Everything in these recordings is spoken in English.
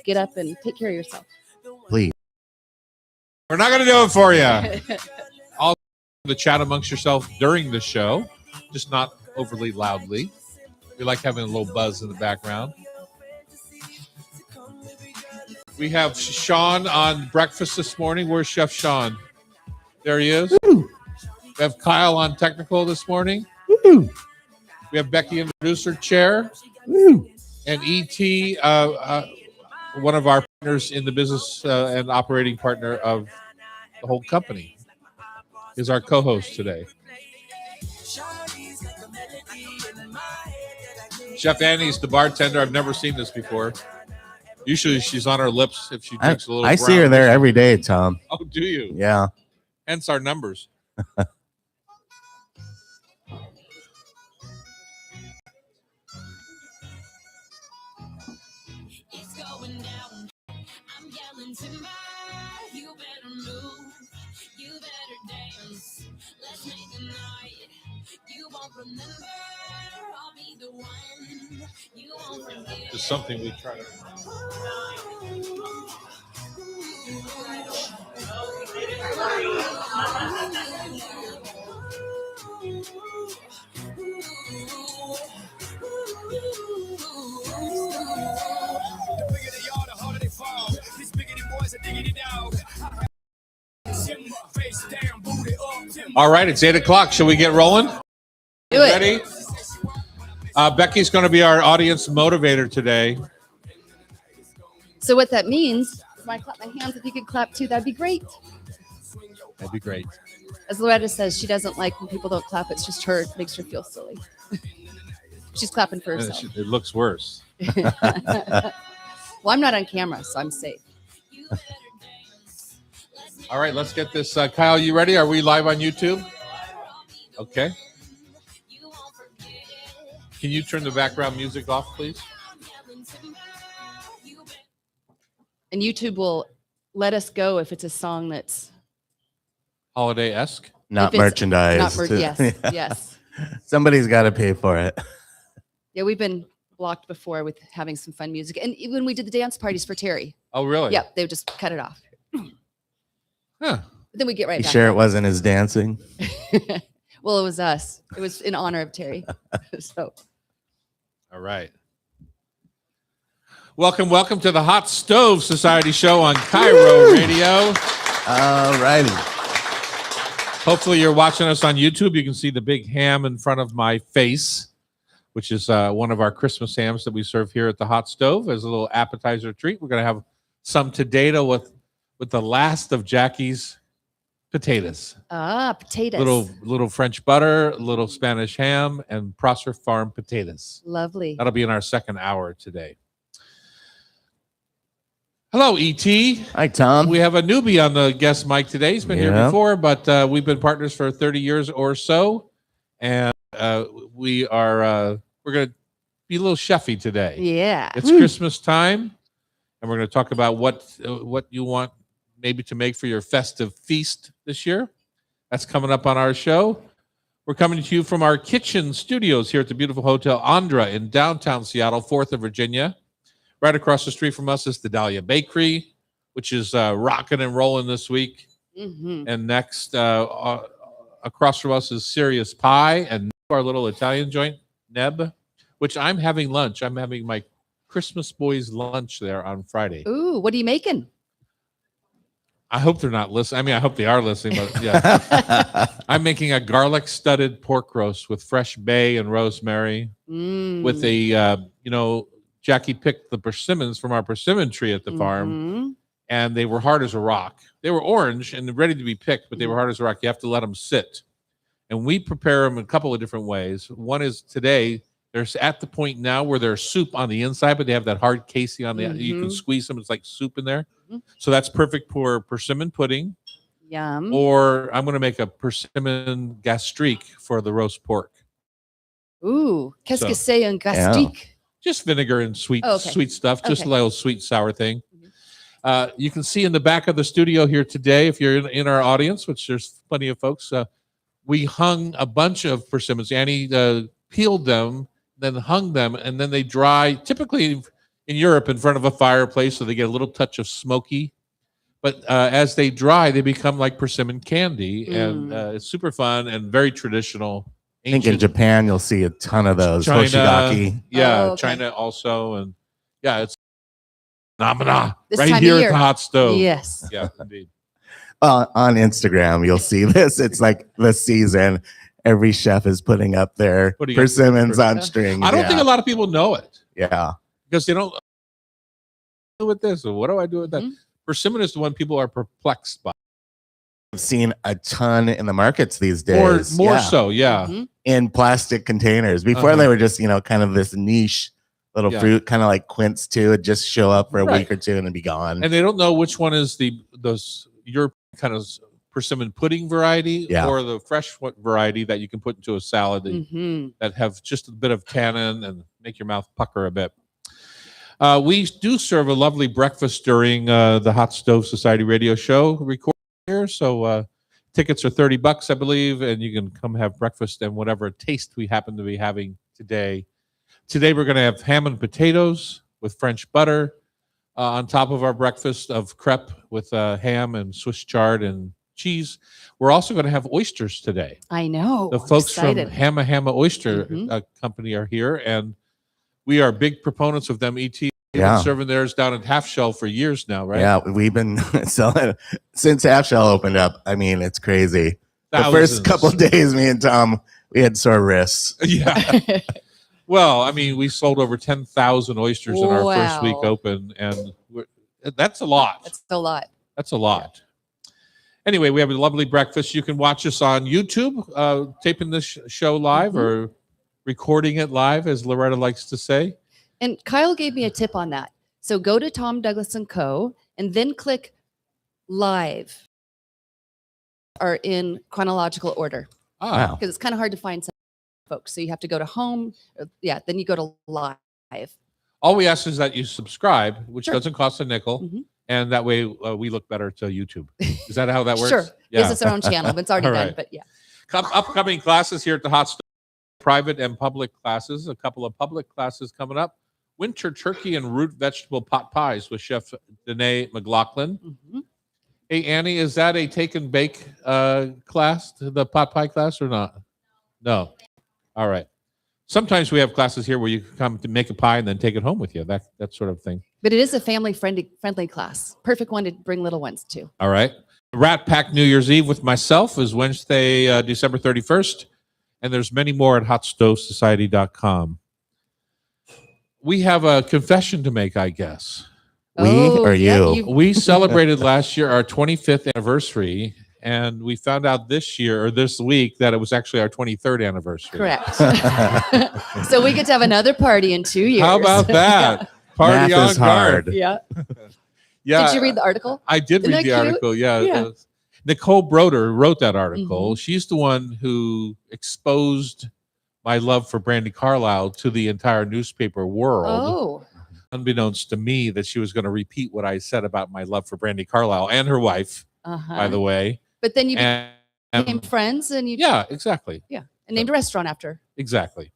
get up and take care of yourself. Please. We're not going to do it for you. All the chat amongst yourself during the show, just not overly loudly. We like having a little buzz in the background. We have Sean on breakfast this morning. Where's Chef Sean? There he is. Woo. We have Kyle on technical this morning. Woo. We have Becky in the producer chair. Woo. And E.T., one of our partners in the business and operating partner of the whole company, is our co-host today. Chef Annie's the bartender. I've never seen this before. Usually she's on her lips if she drinks a little. I see her there every day, Tom. Oh, do you? Yeah. Hence our numbers. It's something we try to. All right, it's 8 o'clock. Shall we get rolling? Do it. Ready? Becky's going to be our audience motivator today. So what that means, if I clap my hands, if you could clap too, that'd be great. That'd be great. As Loretta says, she doesn't like when people don't clap. It's just her. It makes her feel silly. She's clapping for herself. It looks worse. Well, I'm not on camera, so I'm safe. All right, let's get this. Kyle, you ready? Are we live on YouTube? Okay. Can you turn the background music off, please? And YouTube will let us go if it's a song that's Holiday-esque? Not merchandise. Yes, yes. Somebody's got to pay for it. Yeah, we've been blocked before with having some fun music. And even we did the dance parties for Terry. Oh, really? Yeah, they would just cut it off. Huh. But then we get right You back. sure it wasn't his dancing? Well, it was us. It was in honor of Terry. So. All right. Welcome to the Hot Stove Society show on Cairo Radio. All righty. Hopefully you're watching us on YouTube. You can see the big ham in front of my face, which is one of our Christmas hams that we serve here at the Hot Stove as a little appetizer treat. We're going to have some today with the last of Jackie's potatoes. Potatoes. Little French butter, little Spanish ham, and Prosser Farm potatoes. Lovely. That'll be in our second hour today. Hello, E.T. Hi, Tom. We have a newbie on the guest mic today. He's been here before, but we've been partners for 30 years or so, and we're going to be a little chefy today. Yeah. It's Christmas time, and we're going to talk about what you want maybe to make for your festive feast this year. That's coming up on our show. We're coming to you from our kitchen studios here at the beautiful Hotel Andra in downtown Seattle, 4th of Virginia. Right across the street from us is the Dahlia Bakery, which is rocking and rolling this week. Mm-hmm. And next, across from us is Serious Pie and our little Italian joint, Neb, which I'm having lunch. I'm having my Christmas boys lunch there on Friday. Ooh, what are you making? I hope they're not listening. I mean, I hope they are listening, but yeah. I'm making a garlic studded pork roast with fresh bay and rosemary with a, Jackie picked the persimmons from our persimmon tree at the farm, and they were hard as a rock. They were orange and ready to be picked, but they were hard as a rock. You have to let them sit. And we prepare them in a couple of different ways. One is today, they're at the point now where there's soup on the inside, but they have that hard casing on the outside. You can squeeze them. It's like soup in there. So that's perfect for persimmon pudding. Yum. Or I'm going to make a persimmon gastrique for the roast pork. Ooh, qu'est-ce que c'est un gastrique? Just vinegar and sweet stuff. Just a little sweet sour thing. You can see in the back of the studio here today, if you're in our audience, which there's plenty of folks, we hung a bunch of persimmons. Annie peeled them, then hung them, and then they dry. Typically, in Europe in front of a fireplace, so they get a little touch of smoky. But as they dry, they become like persimmon candy, and it's super fun and very traditional. I think in ancient- Japan you'll see a ton of those. China, Hoshigaki. yeah, Oh, okay. China also, and yeah, it's phenomena This right time of here at year. the hot stove. Yes. Yeah, indeed. On Instagram, you'll see this. It's like the season. Every chef is putting up their Putting up persimmons their- on strings. I don't yeah. think a lot of people know it Yeah. because they don't do with this. Or what do I do with that? Mhm. Persimmon is the one people are perplexed by. I've seen a ton in the markets these days. More yeah, so, yeah. Mhm. in plastic containers. Before Uh-huh. they were just, kind of this niche little Yeah. fruit, kind of like quince too. It'd just show up for a Right. week or two and then be gone. And they don't know which one is those European kind of persimmon pudding variety Yeah. or the fresh variety that you can put into a salad Mhm. that have just a bit of tannin and make your mouth pucker a bit. We do serve a lovely breakfast during the Hot Stove Society radio show recording here. So tickets are $30, I believe, and you can come have breakfast and whatever taste we happen to be having today. Today we're going to have ham and potatoes with French butter on top of our breakfast of crepe with ham and Swiss chard and cheese. We're also going to have oysters today. I know. The I'm folks excited. from Hamma Hamma Oyster Mhm. Company are here, and we are big proponents of them. ET They've Yeah. been serving theirs down at Half Shell for years now, right? Yeah, we've been selling since Half Shell opened up. I mean, it's crazy. The Thousands. first couple of days, me and Tom, we had sore wrists. Yeah. Well, I mean, we sold over 10,000 oysters in our first week Wow. open, and that's a lot. That's a lot. That's a lot. Anyway, we have a lovely breakfast. You can watch us on YouTube, taping this show live or recording it live, as Loretta likes to say. And Kyle gave me a tip on that. So go to Tom Douglas and Co. and then click live or in chronological order Wow. because it's kind of hard to find some folks. So you have to go to home. Then you go to live. All we ask is that you subscribe, which Sure. doesn't cost a nickel, Mhm. and that way we look better to YouTube. Is that how that works? Sure. Yeah. Gives us our own channel, but it's already All done. right. But yeah. Upcoming classes here at the Hot Stove, private and public classes. A couple of public classes coming up. Winter turkey and root vegetable pot pies with Chef Danae McLaughlin. Mhm. Hey, Annie, is that a take and bake class, the pot pie class, or not? No. All right. Sometimes we have classes here where you come to make a pie and then take it home with you, that sort of thing. But it is a family friendly class. Perfect one to bring little ones to. All right. Rat Pack New Year's Eve with myself is Wednesday, December 31st. And there's many more at hotstovesociety.com. We have a confession to make, I guess. We or yeah, you? We celebrated last year our 25th anniversary, and we found out this year or this week that it was actually our 23rd anniversary. Correct. So we get to have another party in 2 years. How about that? Party Math on is guard. hard. Yeah. Yeah. Did you read the article? I did Isn't read that the cute? article. Yeah. Yeah. Nicole Broder wrote that article. Mm-hmm. She's the one who exposed my love for Brandy Carlisle to the entire newspaper world. Oh. Unbeknownst to me that she was going to repeat what I said about my love for Brandy Carlisle and her wife, Uh-huh. by the way. But then you And, became friends and you yeah, exactly. and named a restaurant after. Exactly.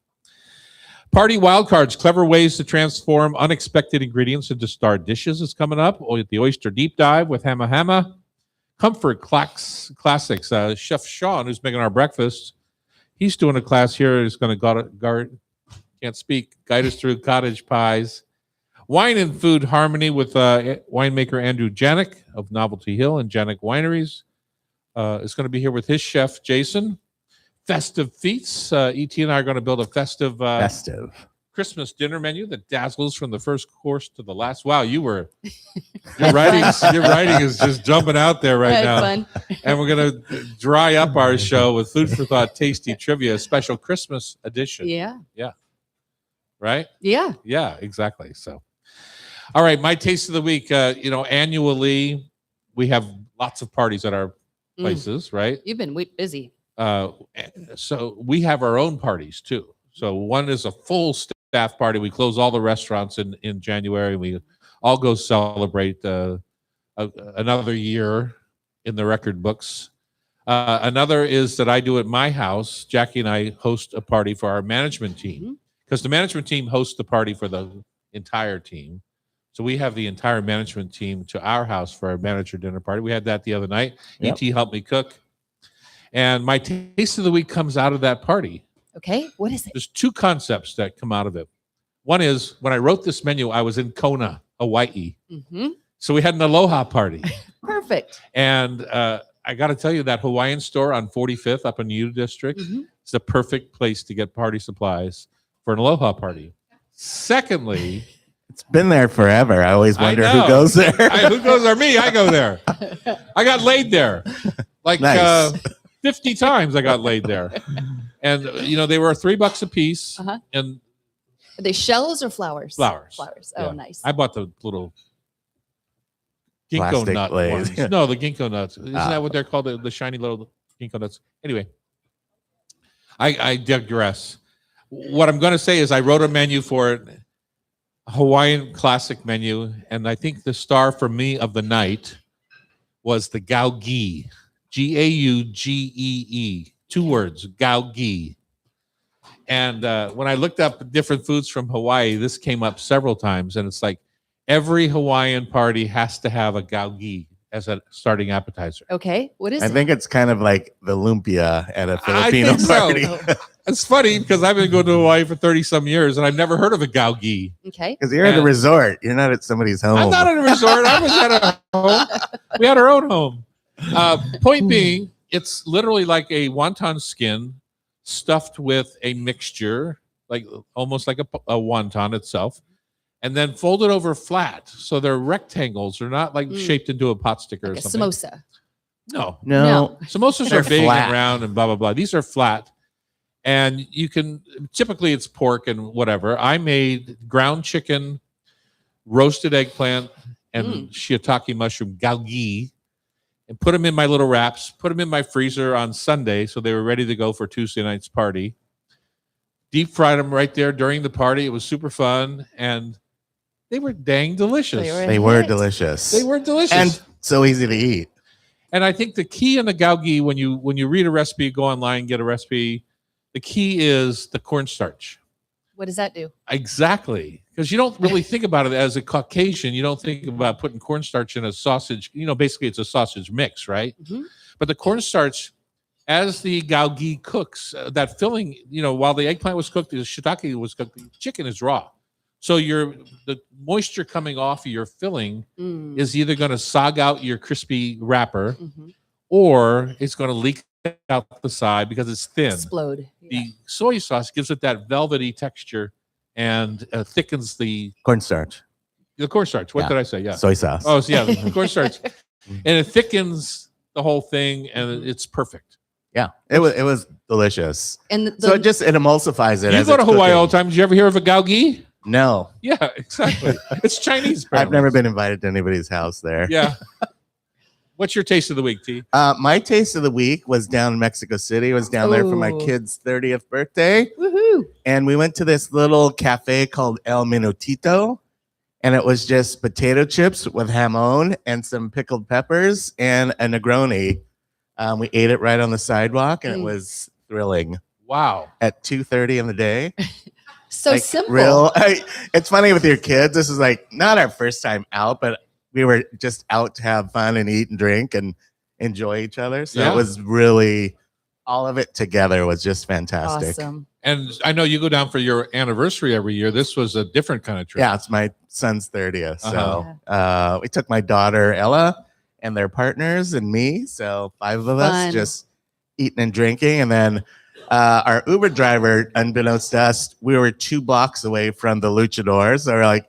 Party Wildcards, clever ways to transform unexpected ingredients into star dishes is coming up. The Oyster Deep Dive with Hamma Hamma. Comfort Classics. Chef Sean, who's making our breakfast, he's doing a class here. He's going to guide us through cottage pies. Wine and Food Harmony with winemaker Andrew Janik of Novelty Hill and Janik Wineries. Is going to be here with his chef, Jason. Festive Feats. E.T. and I are going to build a festive Festive. Christmas dinner menu that dazzles from the first course to the last. Wow, your writing is just jumping out there right Had now. fun. And we're going to dry up our show with food for thought, tasty trivia, a special Christmas edition. Yeah. Right? Yeah. Yeah, exactly. So, all right, my taste of the week. Annually we have lots of parties at our places, right? You've been busy. So we have our own parties too. So one is a full staff party. We close all the restaurants in January. We all go celebrate another year in the record books. Another is that I do at my house. Jackie and I host a party for our management team because the management team hosts the party for the entire team. So we have the entire management team to our house for our manager dinner party. We had that the other night. Yep. ET helped me cook. And my taste of the week comes out of that party. Okay. What is it? There's two concepts that come out of it. One is when I wrote this menu, I was in Kona, Hawaii. Mm-hmm. So we had an aloha party. Perfect. And I got to tell you, that Hawaiian store on 45th up in U District Mhm. is the perfect place to get party supplies for an aloha party. Secondly, It's been there forever. I always I wonder know. who goes there. who goes there? Me. I go there. I got laid there. Like Nice. 50 times I got laid there. And, they were $3 a piece. Uh-huh. And Are they shells or flowers? Flowers. Flowers. Oh, Yeah. nice. I bought the little ginkgo Plastic nut glaze. ones. No, the ginkgo nuts. Isn't Ah. that what they're called? The shiny little ginkgo nuts. Anyway, I digress. What I'm going to say is I wrote a menu for it, a Hawaiian classic menu, and I think the star for me of the night was the Gaugee. Gaugee. 2 words, Gaugee. And when I looked up different foods from Hawaii, this came up several times, and it's like every Hawaiian party has to have a Gaugee as a starting appetizer. Okay. What is I it? think it's kind of like the lumpia at a I Filipino think so. party. It's funny because I've been going to Hawaii for 30 some years and I've never heard of a Gaugee. Okay. Because you're at a And- resort. You're not at somebody's home. I'm not at a resort. I was at a home. We had our own home. Point being, it's literally like a wonton skin stuffed with a mixture, like almost like a wonton itself, and then folded over flat. So they're rectangles. They're not like Mm. shaped into a pot sticker Like or a something. samosa. No. No. Samosas They're are big flat. and round and blah, blah, blah. These are flat. And you can, typically it's pork and whatever. I made ground chicken, roasted eggplant, and shiitake mushroom gaugee, and put them in my little wraps, put them in my freezer on Sunday so they were ready to go for Tuesday night's party. Deep fried them right there during the party. It was super fun. And they were dang delicious. They were Hit. delicious. They were delicious. And so easy to eat. And I think the key in the gaugee, when you read a recipe, go online, get a recipe, the key is the cornstarch. What does that do? Exactly. Because you don't really think about it as a Caucasian. You don't think about putting cornstarch in a sausage. Basically it's a sausage mix, right? Mhm. But the cornstarch, as the gaugee cooks, that filling, while the eggplant was cooked, the shiitake was cooked, the chicken is raw. So the moisture coming off of your filling Mm. is either going to sog out your crispy wrapper Mhm. or it's going to leak out the side because it's thin. Explode. Yeah. The soy sauce gives it that velvety texture and thickens the Cornstarch, cornstarch. What Yeah. did I say? Yeah. soy sauce. Oh, so yeah, the cornstarch, and it thickens the whole thing, and it's perfect. Yeah, it was delicious. And So it emulsifies it. You as go to it's Hawaii all cooking. the time. Did you ever hear of a gaugee? No, Yeah, exactly. It's Chinese. I've apparently. never been invited to anybody's house there. Yeah. What's your taste of the week, T? My taste of the week was down in Mexico City. I was down there for my Ooh. kid's 30th birthday. Woohoo. And we went to this little cafe called El Minutito. And it was just potato chips with jamon and some pickled peppers and a Negroni. We ate it right on the sidewalk, and it Mm. was thrilling Wow. at 2:30 in the day. So Like, simple. It's funny with your kids. This is like not our first time out, but we were just out to have fun and eat and drink and enjoy each other. So Yeah. it was really, all of it together was just fantastic. Awesome. And I know you go down for your anniversary every year. This was a different kind of trip. Yeah, it's my son's 30th. Uh-huh. So we took my daughter Ella and their partners and me. So 5 of us Fun. just eating and drinking. And then our Uber driver, unbeknownst to us, we were 2 blocks away from the Luchadors. So we're like,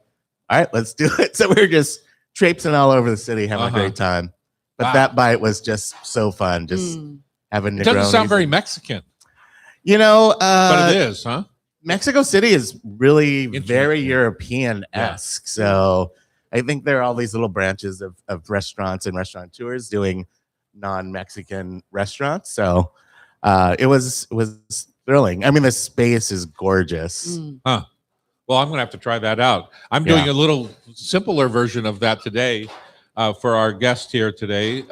all right, let's do it. So we were just traipsing all over the city, having Uh-huh. a great time. But Wow. that bite was just so fun. Just Mm. having It doesn't sound Negronis. very Mexican, but but it is, huh? Mexico City is really Interesting. very European-esque. So I think there are all these little branches of restaurants and restaurateurs doing non-Mexican restaurants. So it was thrilling. I mean, the space is gorgeous. Mm. Well, I'm going to have to try that out. I'm doing a little simpler version of that today for our guest here today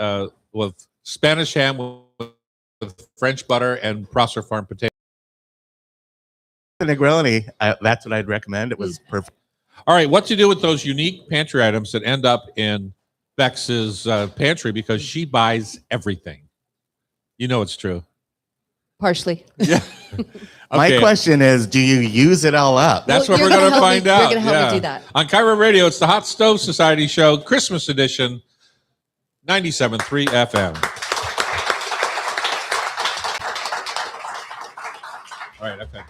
with Spanish ham with French butter and Prosser Farm potato. The Negroni, that's what I'd recommend. It was perfect. All right, what to do with those unique pantry items that end up in Bex's pantry because she buys everything. You know it's true. Partially. Yeah. My Okay. question is, do you use it all up? That's Well, what we're you're going to gonna help me- find out. You're going to help me do that. On Cairo Radio, it's the Hot Stove Society Show, Christmas edition, 97.3 FM. All right, okay.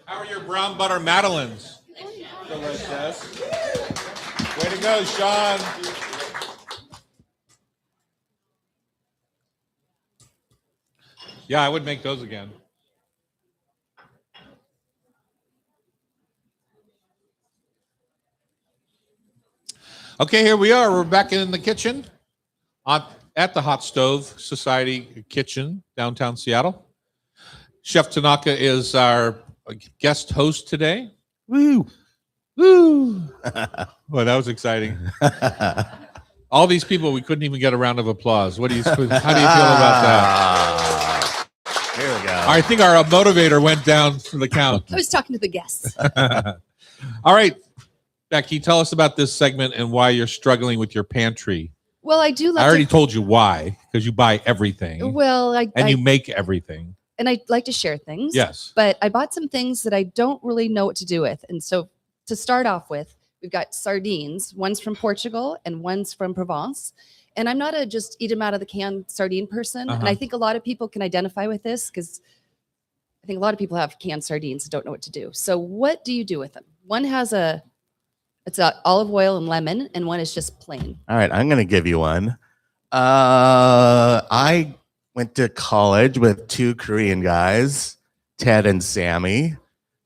How are your brown butter madeleines? Delicious. Way to go, Sean. Yeah, I would make those again. Okay, here we are. We're back in the kitchen at the Hot Stove Society kitchen, downtown Seattle. Chef Tanaka is our guest host today. Woo. Woo! Well, that was exciting. All these people, we couldn't even get a round of applause. How do you feel about that? Here we go. I think our motivator went down for the count. I was talking to the guests. All right, Becky, tell us about this segment and why you're struggling with your pantry. Well, I do I love already told you why, because you buy everything Well, and you make everything. and I like to share things. Yes. But I bought some things that I don't really know what to do with. And so to start off with, we've got sardines. One's from Portugal and one's from Provence. And I'm not a just eat them out of the can sardine person. And Uh-huh. I think a lot of people can identify with this because I think a lot of people have canned sardines and don't know what to do. So what do you do with them? One has it's a olive oil and lemon, and one is just plain. All right, I'm going to give you one. I went to college with two Korean guys, Ted and Sammy.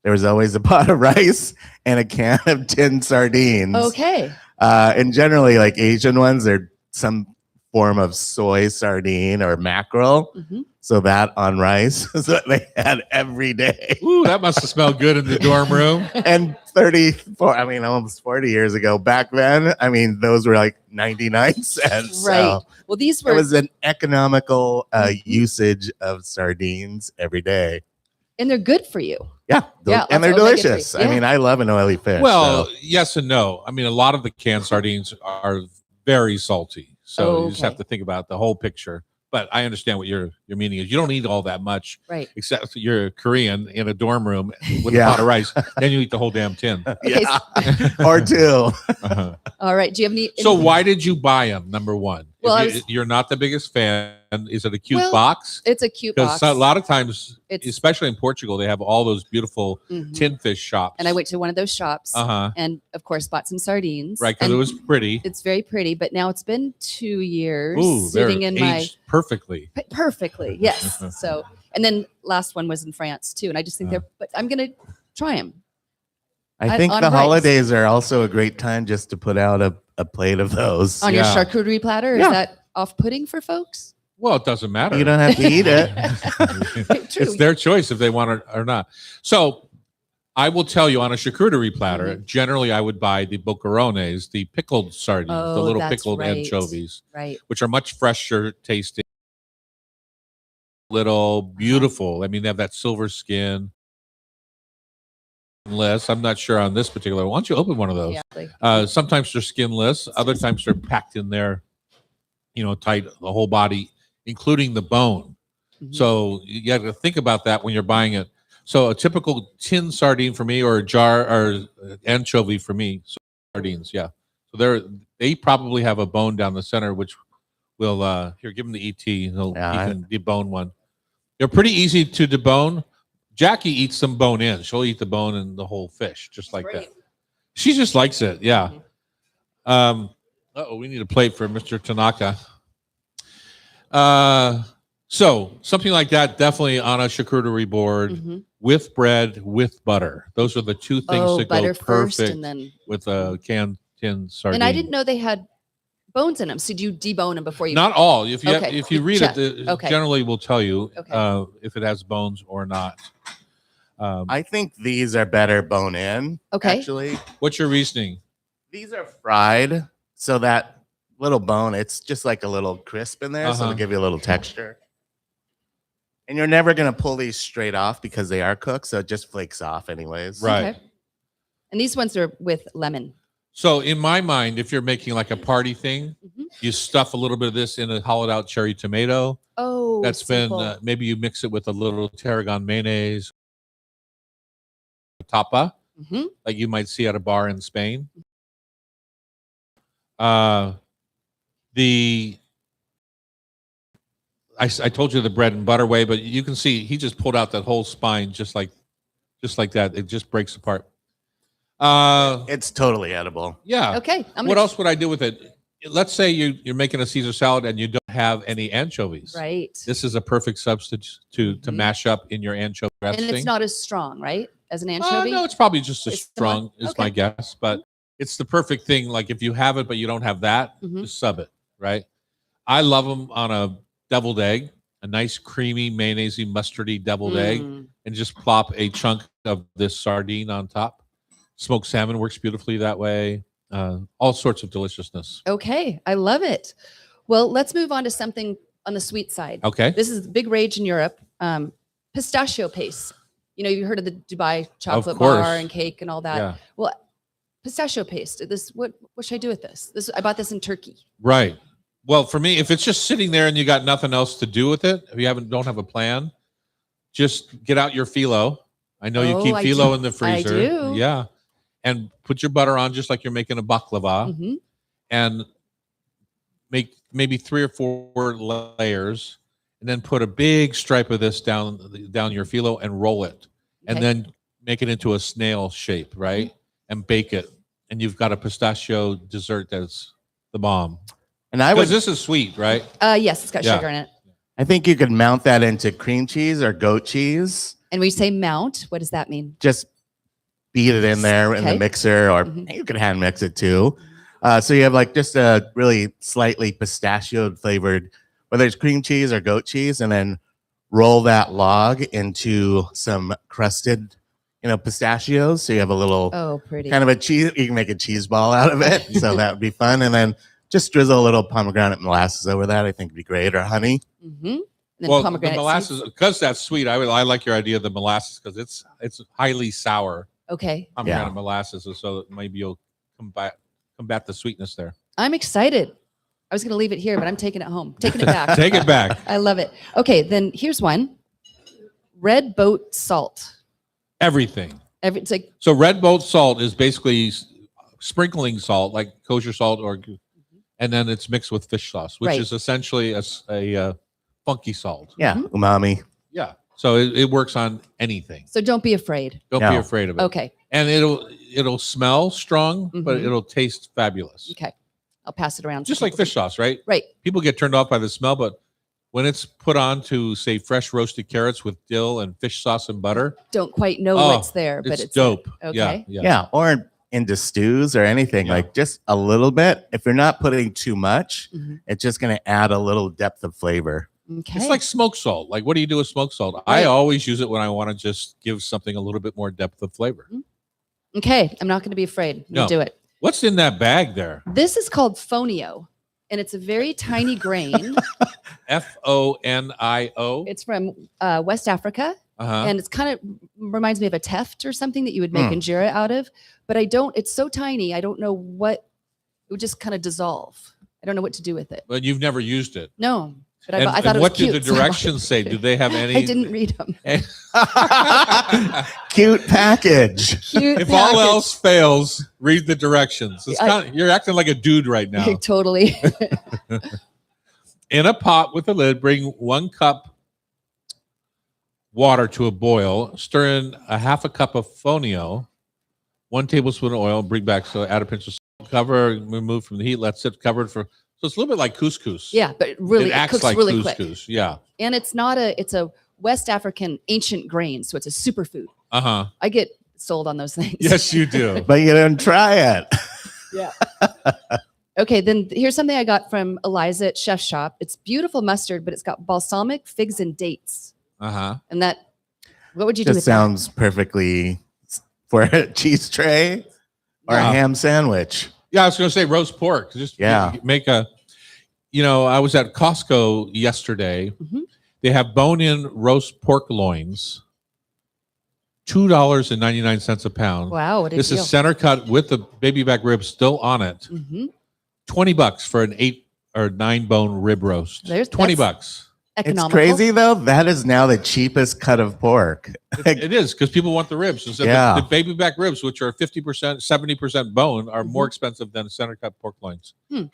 There was always a pot of rice and a can of tinned sardines. Okay. And generally, like Asian ones, they're some form of soy sardine or mackerel. Mhm. So that on rice is what they had every day. Ooh, that must have smelled good in the dorm room. And almost 40 years ago, back then, those were like 99 cents. Right. So Well, these it were, was an economical usage of sardines every day. and they're good for you. Yeah. Yeah, And they're lots of omega-3. delicious. Yeah. I love an oily fish. Well, so. yes and no. I mean, a lot of the canned sardines are very salty. So you just have Okay. to think about the whole picture. But I understand what your meaning is. You don't eat all that much, Right. except you're Korean in a dorm room with Yeah. a pot of rice. Then you eat the whole damn tin. Okay, Yeah. Or two. Uh-huh. All right. Do you have any? So anything- why did you buy them? Number one, Well, If you're not the biggest fan. Is it a cute Well, box? It's a cute Because box. a lot of times, It's- especially in Portugal, they have all those beautiful Mhm. tin fish shops. And I went to one of those shops Uh-huh. and, of course, bought some sardines. Right, because And it was pretty. It's very pretty, but now it's been 2 years Ooh, they're sitting in my aged perfectly. perfectly. Yes. So, and then last one was in France too, and I just think Uh. but I'm gonna try them. I think on the rice. holidays are also a great time just to put out a plate of those. On Yeah. your charcuterie platter. Is Yeah. that off-putting for folks? Well, it doesn't matter. You don't have to eat it. True. It's their choice if they want it or not. So I will tell you on a charcuterie platter, Mm-hmm. generally I would buy the boquerones, the pickled sardines, the Oh, little that's pickled right. anchovies, Right. which are much fresher tasting. Little beautiful. I mean, they have that silver skin. Unless I'm not sure on this particular one. Why don't you open one of those? Yeah. Like, Sometimes they're skinless. Other times they're packed in there, tight, the whole body, including the bone. mhm. So you got to think about that when you're buying it. So a typical tin sardine for me, or a jar or anchovy for me, sardines, yeah. So they probably have a bone down the center, which will here give them the ET. He can debone one. They're pretty easy to debone. Jackie eats some bone in. She'll eat the bone and the whole fish, just like that. She just likes it. Yeah. We need a plate for Mr. Tanaka. So something like that, definitely on a charcuterie board Mhm. with bread with butter. Those are the two things Oh, that butter go first perfect and then. with a canned tin sardine. And I didn't know they had bones in them. So do you debone them before you? Not all. If you Okay. if you You read check. it, Okay. generally will tell you Okay. if it has bones or not. I think these are better bone in. Okay. Actually, What's your reasoning? these are fried, so that little bone, it's just like a little crisp in there, so Uh-huh. to give you a little texture. And you're never gonna pull these straight off because they are cooked, so it just flakes off anyways. Right. Okay. And these ones are with lemon. So in my mind, if you're making like a party thing, Mhm. you stuff a little bit of this in a hollowed out cherry tomato. Oh, That's simple. been maybe you mix it with a little tarragon mayonnaise, tapa, Mhm. like you might see at a bar in Spain. The I told you the bread and butter way, but you can see he just pulled out that whole spine just like that. It just breaks apart. It's totally edible. Yeah. Okay. What else would I do with it? Let's say you're making a Caesar salad and you don't have any anchovies. Right. This is a perfect substitute to Mhm. mash up in your anchovy And dressing. it's not as strong, right? As an anchovy? No, it's probably just as It's similar? strong is my Okay. guess, but it's the perfect thing. Like if you have it, but you don't have that, Mhm. just sub it, right? I love them on a deviled egg, a nice creamy mayonnaisey mustardy deviled egg, Mm. and just plop a chunk of this sardine on top. Smoked salmon works beautifully that way. All sorts of deliciousness. Okay. I love it. Well, let's move on to something on the sweet side. Okay. This is big rage in Europe. Pistachio paste. You know, you heard of the Dubai chocolate course. bar and cake and all that. Yeah. Well, pistachio paste. What should I do with this? I bought this in Turkey. Right. Well, for me, if it's just sitting there and you got nothing else to do with it, if you don't have a plan, just get out your philo. I know you Oh, keep I philo do. in the I freezer. do. Yeah. And put your butter on just like you're making a baklava Mhm. and make maybe 3 or 4 layers and then put a big stripe of this down your philo and roll it. And Okay. then make it into a snail shape, right? And bake it. And you've got a pistachio dessert that's the bomb. And I would, Because this is sweet, right? Yes, it's got Yeah. sugar in it. I think you could mount that into cream cheese or goat cheese. And we say mount. What does that mean? Just beat it in there in the Okay. mixer, or Mhm. you could hand mix it too. So you have like just a really slightly pistachio flavored, whether it's cream cheese or goat cheese, and then roll that log into some crusted, pistachios. So you have a little Oh, pretty. kind of a cheese. You can make a cheese ball out of it. So that would be fun. And then just drizzle a little pomegranate molasses over that. I think would be great, or honey. Mm-hmm. Then Well, the pomegranate molasses, seeds. because that's sweet. I like your idea of the molasses because it's highly sour Okay. pomegranate Yeah. molasses, and so maybe you'll combat the sweetness there. I'm excited. I was going to leave it here, but I'm taking it home. Taking it back. Take it back. I love it. Okay, then here's one. Red boat salt. Everything. It's like So red boat salt is basically sprinkling salt, like kosher salt, and then it's mixed with fish sauce, which Right. is essentially a funky salt. Yeah, Mhm. umami. Yeah. So it works on anything. so. Don't be afraid. Don't be No. afraid of it. Okay. And it'll smell strong, but Mhm. it'll taste fabulous. Okay. I'll pass it around. to Just like people. fish sauce, right? Right. People get turned off by the smell, but when it's put on to say fresh roasted carrots with dill and fish sauce and butter, Don't quite know Oh, what's there, but it's it's dope. Okay. Yeah. Yeah, or into stews or anything, Yeah. like just a little bit. If you're not putting too much, Mhm. it's just going to add a little depth of flavor. Okay. It's like smoked salt. Like, what do you do with smoked salt? I Right. always use it when I want to just give something a little bit more depth of flavor. Okay. I'm not going to be afraid. I'm No. gonna do it. What's in that bag there? This is called fonio, and it's a very tiny grain. FONIO. It's from West Africa. Uh-huh. And it's kind of reminds me of a teft or something that you would make Hmm. injera out of, but it's so tiny. I don't know it would just kind of dissolve. I don't know what to do with it. But you've never used it. No, but And, I thought and it was what cute. do the so I bought directions it. say? Do they have any? I didn't read them. Cute package. Cute. If all package. else fails, read the directions. You're acting like a dude right now. Totally. In a pot with a lid, bring 1 cup water to a boil. Stir in a half a cup of fonio, 1 tablespoon of oil. Bring back, so add a pinch of salt. Cover, remove from the heat. Let sit covered for. So it's a little bit like couscous. Yeah, but really, it acts cooks like really couscous. quick. Yeah. And it's a West African ancient grains, so it's a superfood. Uh-huh. I get sold on those things. Yes, you do. But you didn't try it. Yeah. Okay, then here's something I got from Eliza at Chef Shop. It's beautiful mustard, but it's got balsamic figs and dates. Uh-huh. And that, what would you do Just with sounds perfectly for a cheese tray or Yeah. a ham sandwich. Yeah, I was going to say roast pork. Just make a, I was at Costco yesterday. Mhm. They have bone-in roast pork loins, $2.99 a pound. that? Wow, what a This deal. is center cut with the baby back ribs still on it. Mhm. $20 for an 8 or 9 bone rib roast. There's- $20. that's Economical. It's crazy though. That is now the cheapest cut of pork. It is because people want the ribs. So Yeah. the baby back ribs, which are 50%, 70% bone, are Mm-hmm. more expensive than center cut pork loins. Makes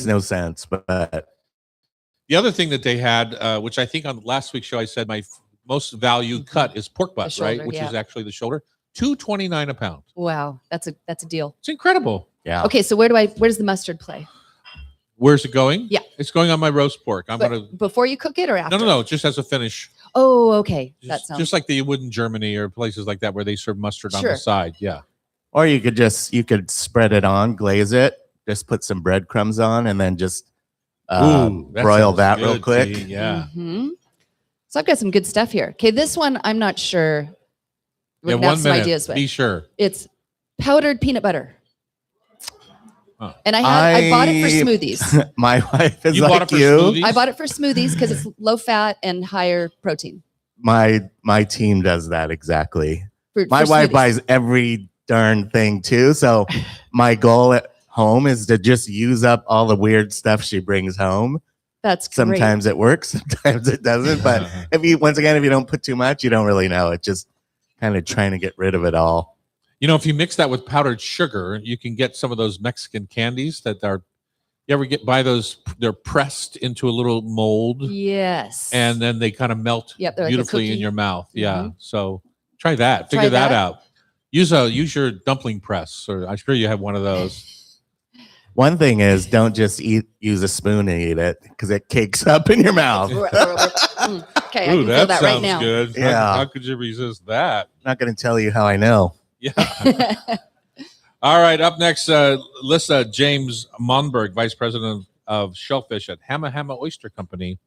And- no sense, but The other thing that they had, which I think on last week's show I said my most value cut is pork butt, shoulder, right? Which yeah. is actually the shoulder. $2.29 a pound. Wow, that's a deal. It's incredible. yeah. Okay, so where does the mustard play? Where's it going? Yeah. It's going on my roast pork. I'm But gonna before you cook it or after? no, just as a finish. Oh, okay. That Just, sounds just like they would in Germany or places like that where they serve mustard on Sure. the side. Yeah. Or you could spread it on, glaze it, just put some breadcrumbs on, and then just Ooh, that broil sounds that real good, quick. T. Yeah. Mhm. So I've got some good stuff here. Okay, this one I'm not sure. We're Yeah, gonna have 1 some minute. ideas with. Be sure. It's powdered peanut butter. Huh. And I bought it for I- smoothies. My wife is You bought like it for you. smoothies? I bought it for smoothies because it's low fat and higher protein. My team does that exactly. For My wife smoothies. buys every darn thing too. So my goal at home is to just use up all the weird stuff she brings home. That's great. Sometimes it works, sometimes it doesn't. But if you don't put too much, you don't really know. It's just kind of trying to get rid of it all. If you mix that with powdered sugar, you can get some of those Mexican candies that are. You ever buy those? They're pressed into a little mold, Yes. and then they kind of melt Yep, they're like a beautifully in cookie. your mouth. Yeah. Mhm. So try that. Try Figure that that. out. Use your dumpling press, or I'm sure you have one of those. One thing is, don't just use a spoon and eat it because it cakes up in your mouth. Okay, I Ooh, can feel that that sounds right now. good. Yeah. How could you resist that? Not going to tell you how I know. Yeah. All right. Up next, Lissa James Monberg, Vice President of Shellfish at Hamma Hamma Oyster Company.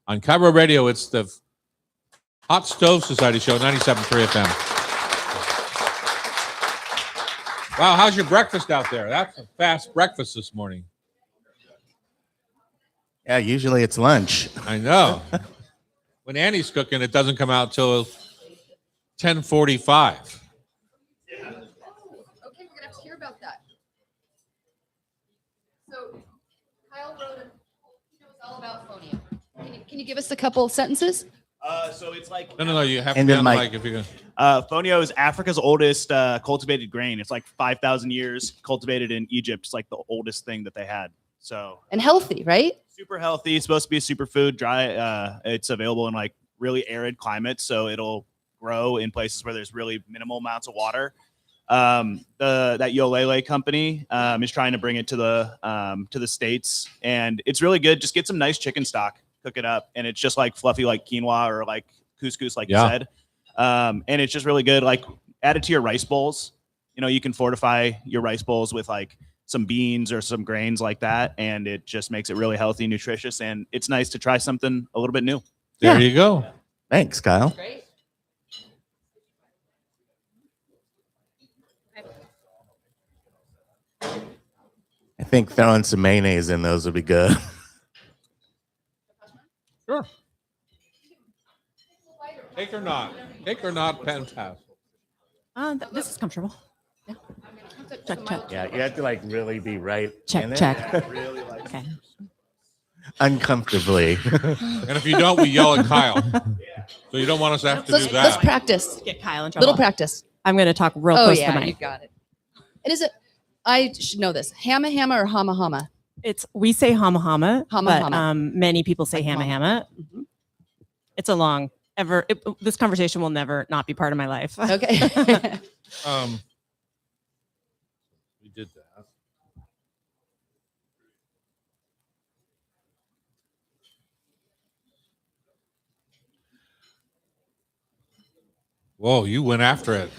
On Cairo Radio, it's the Hot Stove Society Show, 97.3 FM. Wow, how's your breakfast out there? That's a fast breakfast this morning. Yeah, usually it's lunch. I know. When Annie's cooking, it doesn't come out till 10:45. Okay, we're gonna have to hear about that. So, Kyle wrote he knows all about phonio. Can you give us a couple sentences? So it's like No, you have to And be then on the Mike- mic if you're going to. fonio is Africa's oldest cultivated grain. It's like 5,000 years cultivated in Egypt. It's like the oldest thing that they had. So And healthy, right? super healthy. It's supposed to be a superfood. Dry. It's available in like really arid climates, so it'll grow in places where there's really minimal amounts of water. That Yolele company is trying to bring it to the States, and it's really good. Just get some nice chicken stock, cook it up, and it's just like fluffy like quinoa or like couscous, like Yeah. you said. And it's just really good. Like add it to your rice bowls. You can fortify your rice bowls with like some beans or some grains like that, and it just makes it really healthy, nutritious, and it's nice to try something a little bit new. There you go. Thanks, Kyle. Great. I think throwing some mayonnaise in those would be good. Sure. Take or not. Take or not, fantastic. This is comfortable. Check, check. Yeah, you have to like really be right. Check, in it. check. Okay. Uncomfortably. And if you don't, we yell at Kyle. So you don't want us to have to do Let's that. practice. Get Kyle in trouble. Little practice. I'm going to talk real Oh close yeah, to the you mic. got it. And is it? I should know this. Hamma hamma or hama hama? We say hama hama, Hama but hama. many people say Like hamma mama. hamma. Mhm. It's a long this conversation will never not be part of my life. Okay. We did that. Whoa, you went after it.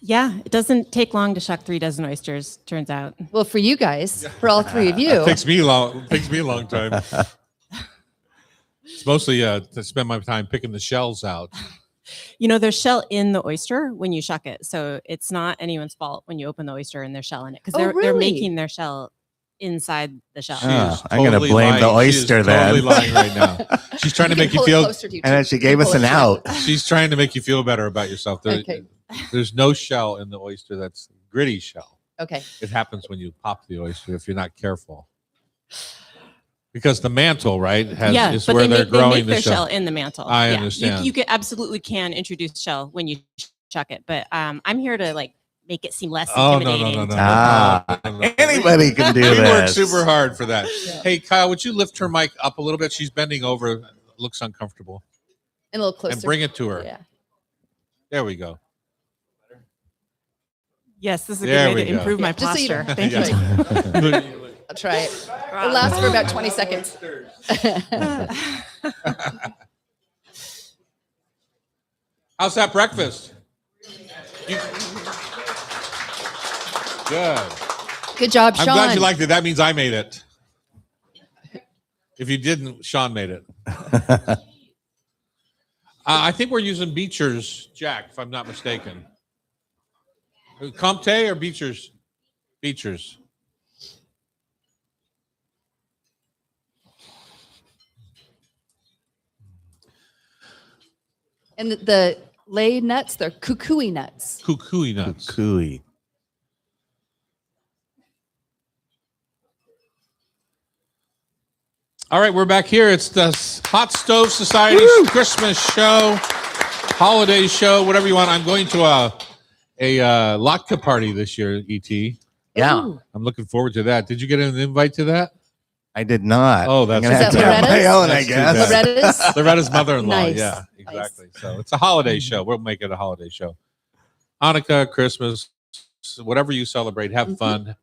Yeah, it doesn't take long to shuck 3 dozen oysters, turns out. Well, for you guys, for all three of you. Takes me a long time. It's mostly to spend my time picking the shells out. You know, there's shell in the oyster when you shuck it. So it's not anyone's fault when you open the oyster and there's shell in it. Because Oh, they're really? making their shell inside the shell. She Oh, is I'm gonna totally blame the lying. She is oyster then. Totally lying right now. She's trying to make you pull it feel. closer to you, And then too. she gave us Pull an it out. She's trying to make you feel better about yourself. Okay. There's no shell in the oyster. That's gritty shell. Okay. It happens when you pop the oyster if you're not careful. Because the mantle, right, is but where they they're make growing their the shell shell. in the mantle. I Yeah. understand. You absolutely can introduce shell when you shuck it. But I'm here to like make it seem less Oh intimidating. no. Ah, anybody can do We work this. super hard for that. Yeah. Hey, Kyle, would you lift her mic up a little bit? She's bending over. Looks uncomfortable. And a little closer. And bring it to her. Yeah. There we go. Yes, this is a There good way we to go. improve Yeah, my just so you posture. don't- Thank Yeah. you. I'll try it. It lasts for about 20 seconds. How's that breakfast? Good. Good job, I'm Sean. glad you liked it. That means I made it. If you didn't, Sean made it. I think we're using Beecher's Jack, if I'm not mistaken. Comte or Beecher's? Beecher's. And the lay nuts, they're kukui nuts. Kukui nuts. Cooey. All right, we're back here. It's the Hot Stove Society Christmas show, holiday show, whatever you want. I'm going to a latke party this year, ET. Yeah, Ooh. I'm looking forward to that. Did you get an invite to that? I did not. Oh, that's- I'm gonna Is have that to have my Loretta's? own, I That's too guess. bad. Loretta's? Loretta's mother-in-law. Nice. Yeah, exactly. So it's a holiday show. We'll make it a holiday show. Hanukkah, Christmas, whatever you celebrate, have Mhm. fun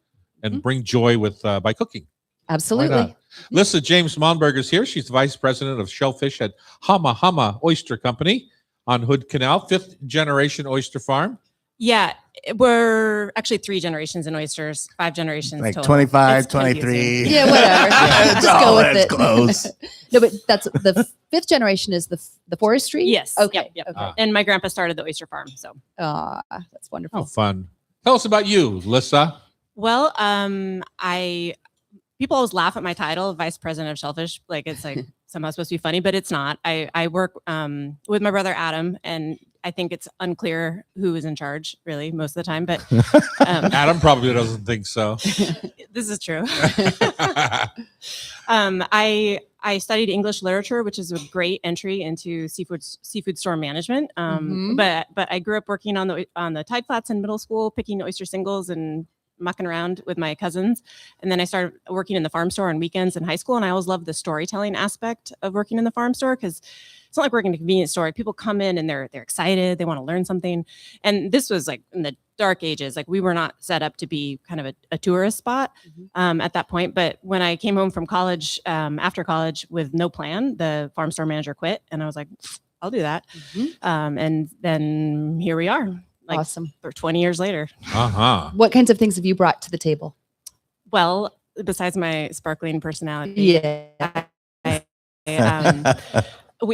and Mhm. bring joy with by cooking. Why Absolutely. not? Lisa James Monberg is here. She's the vice president of shellfish at Hama Hama Oyster Company on Hood Canal, 5th generation oyster farm. Yeah, we're actually 3 generations in oysters, 5 generations Like total. 25, It's confusing. 23. Yeah, whatever. It's Just go all- with it's it. close. No, but that's the 5th generation is the forestry? Yes. Okay. Yep, yep. Okay. Ah. And my grandpa started the oyster farm. So, That's wonderful. How fun. Tell us about you, Lissa. well, people always laugh at my title, vice president of shellfish. Like it's like somehow supposed to be funny, but it's not. I work with my brother Adam, and I think it's unclear who is in charge really most of the time. But Adam probably doesn't think so. this is true. I studied English literature, which is a great entry into seafood store management. Mhm. But I grew up working on the tide flats in middle school, picking oyster singles and mucking around with my cousins. And then I started working in the farm store on weekends in high school. And I always loved the storytelling aspect of working in the farm store because it's not like working in a convenience store. People come in and they're excited, they want to learn something. And this was like in the dark ages. Like we were not set up to be kind of a tourist spot at that point. But when I came home from college, after college with no plan, the farm store manager quit, and I was like, I'll do that. Mhm. And then here we are, like Awesome. for 20 years later. Uh-huh. What kinds of things have you brought to the table? Well, besides my sparkling personality, Yeah.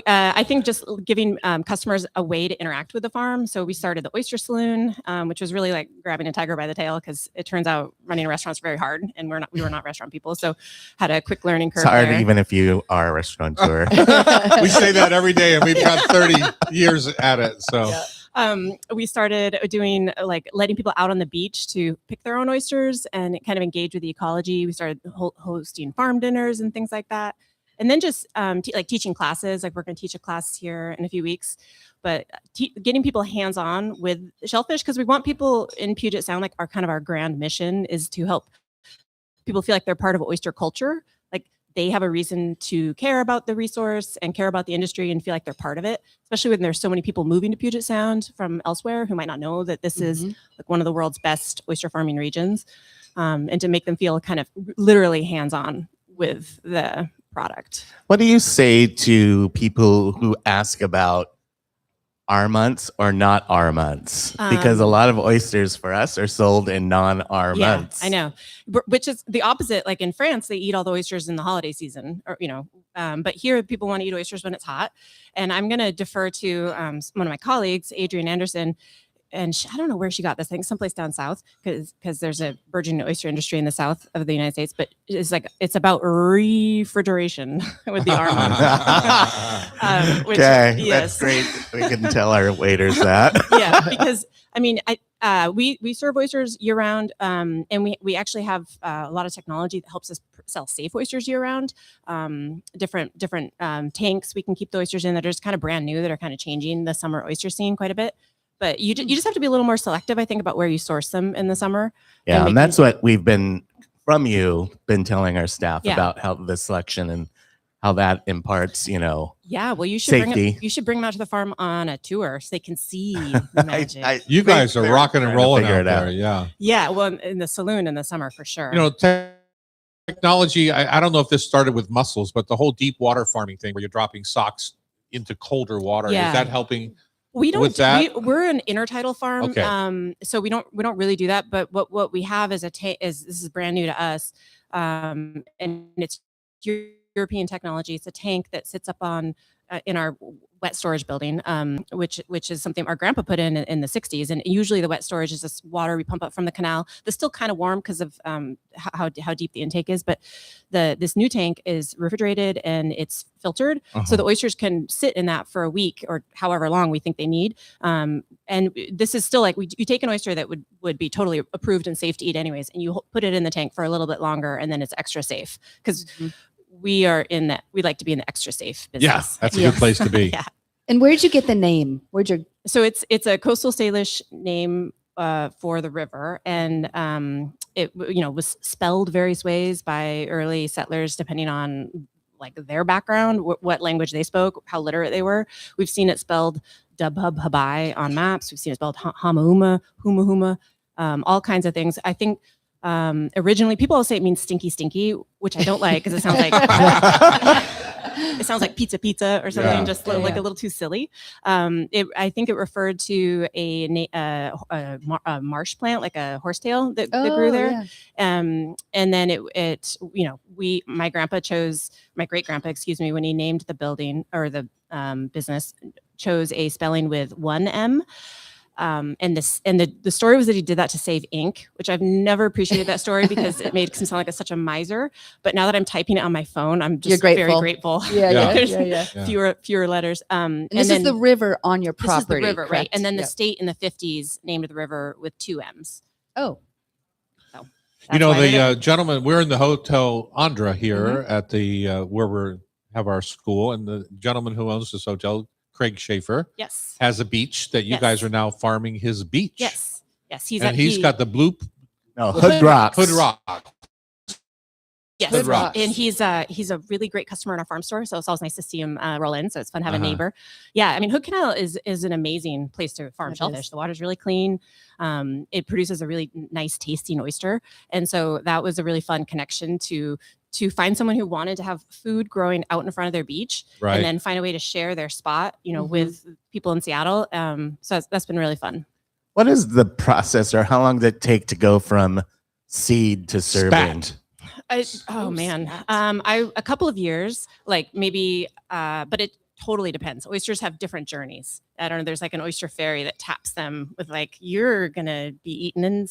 I think just giving customers a way to interact with the farm. So we started the Oyster Saloon, which was really like grabbing a tiger by the tail because it turns out running a restaurant is very hard, and we were not restaurant people, so had a quick learning curve. It's hard there. even if you are a restaurateur. We say that every day, and we've got 30 years at it. So Yeah. We started doing like letting people out on the beach to pick their own oysters and kind of engage with the ecology. We started hosting farm dinners and things like that. And then just like teaching classes, like we're going to teach a class here in a few weeks, but getting people hands-on with shellfish, because we want people in Puget Sound, like our grand mission is to help people feel like they're part of oyster culture. Like they have a reason to care about the resource and care about the industry and feel like they're part of it, especially when there's so many people moving to Puget Sound from elsewhere who might not know that this is like one of the world's best oyster farming regions, and to make them feel kind of literally hands-on with the product. What do you say to people who ask about R months or not R months? Because a lot of oysters for us are sold in non-R Yeah, months. I know. Which is the opposite. Like in France, they eat all the oysters in the holiday season, or but here people want to eat oysters when it's hot. And I'm going to defer to one of my colleagues, Adrienne Anderson, and I don't know where she got this thing, someplace down south, because there's a burgeoning oyster industry in the south of the United States. But it's about refrigeration with the R month. Okay, yes. that's great. We can tell our waiters that. Yeah, because I mean, we serve oysters year round, and we actually have a lot of technology that helps us sell safe oysters year round. Different tanks we can keep the oysters in that are just kind of brand new, that are kind of changing the summer oyster scene quite a bit. But you just have to be a little more selective, I think, about where you source them in the summer. Yeah, and that's what we've been telling our staff Yeah. about, how the selection and how that imparts, Yeah, well, you should safety. you should bring them out to the farm on a tour so they can see the magic. You guys are they're rocking and trying to rolling figure out it out. there. Yeah. Yeah, well, in the saloon in the summer for sure. Technology, I don't know if this started with mussels, but the whole deep water farming thing where you're dropping socks into colder water, Yeah. is that helping? We don't. With that? We're an intertidal farm, Okay. so we don't really do that. But what we have is this is brand new to us, and it's European technology. It's a tank that sits up on in our wet storage building, which is something our grandpa put in the 60s. And usually the wet storage is this water we pump up from the canal. That's still kind of warm because of how deep the intake is. But this new tank is refrigerated and it's filtered, so the oysters can sit in that for a week or however long we think they need. And this is still like you take an oyster that would be totally approved and safe to eat anyways, and you put it in the tank for a little bit longer, and then it's extra safe because we are in that. We like to be in the extra safe business. Yeah, that's a good place to be. Yeah. And where'd you get the name? So it's a coastal Salish name for the river, and it was spelled various ways by early settlers depending on like their background, what language they spoke, how literate they were. We've seen it spelled Dubhub Habai on maps. We've seen it spelled Hamauma, Huma, all kinds of things. I think originally people always say it means stinky, which I don't like because it sounds like it sounds like pizza or something, Yeah. just like a little too silly. I think it referred to a marsh plant, like a horsetail that grew there. Yeah. And then my great grandpa, when he named the building or the business, chose a spelling with one M. And the story was that he did that to save ink, which I've never appreciated that story because it made him sound like such a miser. But now that I'm typing it on my phone, I'm just very grateful. Yeah. There's fewer letters. And this is the river on your This property, is the river, right? correct? And then the Yep. state in the 50s named the river with 2 M's. Oh, That's why they did- Gentleman, we're in the Hotel Andra here at the where we have our school, and the gentleman who owns this hotel, Craig Schaefer, yes, has a beach that you Yes. guys are now farming his beach. yes. He's got the blue No, Hood Rocks. Hood Rock. Yes, Hood Rocks. and he's a really great customer in our farm store, so it's always nice to see him roll in. So it's fun having a Uh-huh. neighbor. Yeah, I mean, Hood Canal is an amazing place to farm It shellfish. is. The water's really clean. It produces a really nice tasting oyster, and so that was a really fun connection to find someone who wanted to have food growing out in front of their beach, Right. and then find a way to share their spot, Mhm. with people in Seattle. So that's been really fun. What is the process, or how long does it take to go from seed to serving? Spat. Oh man, spat. a couple of years, like maybe, but it totally depends. Oysters have different journeys. I don't know. There's like an oyster fairy that taps them with like, you're gonna be eaten in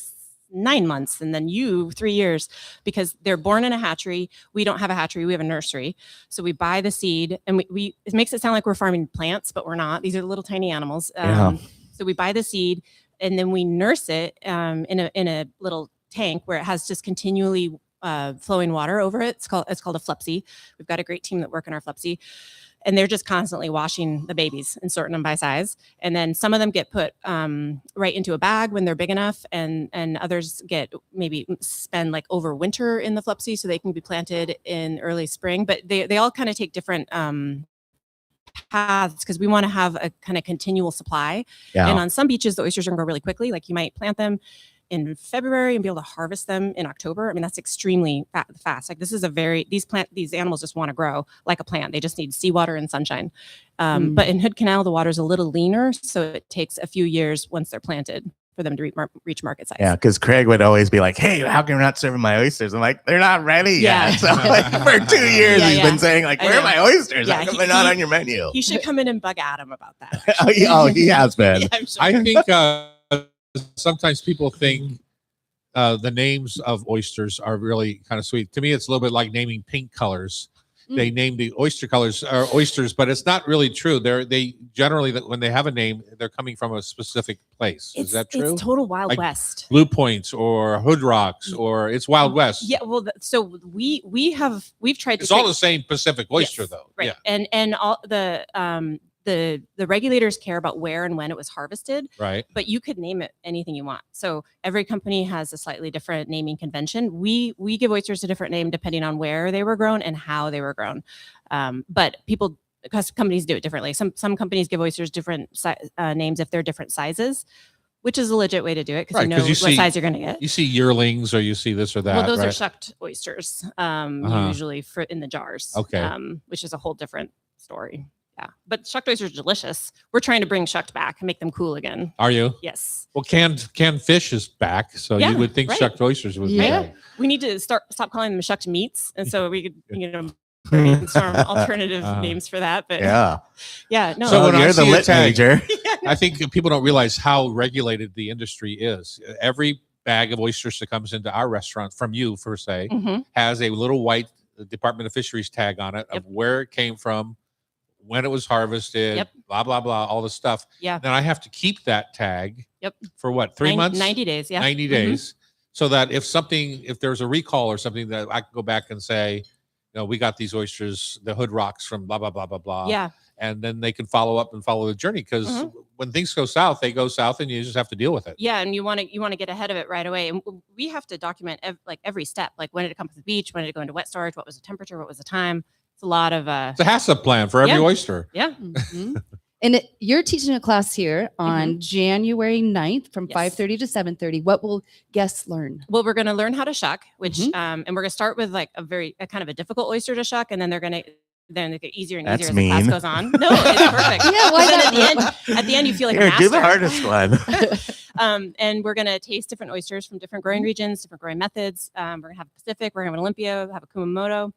9 months, and then 3 years, because they're born in a hatchery. We don't have a hatchery. We have a nursery. So we buy the seed, and we it makes it sound like we're farming plants, but we're not. These are little tiny animals. Yeah. So we buy the seed, and then we nurse it in a little tank where it has just continually flowing water over it. It's called a Flupsy. We've got a great team that work in our Flupsy, and they're just constantly washing the babies and sorting them by size. And then some of them get put right into a bag when they're big enough, and others spend like over winter in the Flupsy so they can be planted in early spring. But they all kind of take different paths because we want to have a kind of continual supply. Yeah. And on some beaches, the oysters are going to grow really quickly. Like you might plant them in February and be able to harvest them in October. I mean, that's extremely fast. Like this is these animals just want to grow like a plant. They just need seawater and sunshine. But in Hood Canal, the water is a little leaner, so it takes a few years once they're planted for them to reach market size. Yeah, because Craig would always be like, "Hey, how come you're not serving my oysters?" I'm like, "They're not ready Yeah. yet." So like, for 2 years, Yeah, he's yeah. been saying like, I "Where are know. my oysters? Yeah, How come he- they're not he- on your menu?" You should come in and bug Adam about that. He has been. Yeah, I'm sure. I think sometimes people think the names of oysters are really kind of sweet. To me, it's a little bit like naming pink colors. They name the oyster colors or oysters, but it's not really true. They generally, when they have a name, they're coming from a specific place. Is that true? It's total Wild Like West. Blue Points or Hood Rocks or it's Wild West. Yeah, well, so we've tried to. It's all pick- the same Pacific oyster, Yes, though. right? Yeah, And all the regulators care about where and when it was harvested, right. but you could name it anything you want. So every company has a slightly different naming convention. We give oysters a different name depending on where they were grown and how they were grown. But because companies do it differently. Some companies give oysters different names if they're different sizes, which is a legit way to do it because Right, you know 'cause you what see- size you're going to get. You see yearlings or you see this or that. Well, those are right? shucked oysters, Uh-huh. usually in the jars. Okay. Which is a whole different story. Yeah, but shucked oysters are delicious. We're trying to bring shucked back and make them cool again. Are you? Yes, Well, canned fish is back, so Yeah, you would think right. shucked oysters would Yeah. be back. we need to stop calling them shucked meats, and so we could brainstorm alternative Uh-huh. names for that. But yeah, Yeah. no, So So when I you're the see a lit tag- major. I think people don't realize how regulated the industry is. Every bag of oysters that comes into our restaurant from you, per se, Mhm. has a little white Department of Fisheries tag on it Yep. of where it came from, when it was harvested, Yep. blah blah blah, all the stuff. Yeah. Then I have to keep that tag. Yep. For what? 3 months? 90 days. Yeah, 90 Mhm. days, so that if there's a recall or something, that I can go back and say, we got these oysters, the Hood Rocks from blah blah blah blah blah. Yeah, And then they can follow up and follow the journey, because Mhm. when things go south, they go south, and you just have to deal with it. yeah, and you want to get ahead of it right away. And we have to document every step. Like when did it come to the beach? When did it go into wet storage? What was the temperature? What was the time? It's a lot of It's a HACCP plan for every Yeah. oyster. yeah. Mhm. And you're teaching a class here on January 9th from Yes. 5:30 to 7:30. What will guests learn? Well, we're going to learn how to shuck, which Mhm. and we're going to start with like a kind of a difficult oyster to shuck, and then they get easier and That's easier as the class mean. goes on. No, it's perfect. Yeah, why Then not? at the end, you feel like Here, a do the master. hardest one. And we're going to taste different oysters from different growing regions, different growing methods. We're going to have Pacific, we're going to have an Olympia, have a Kumamoto.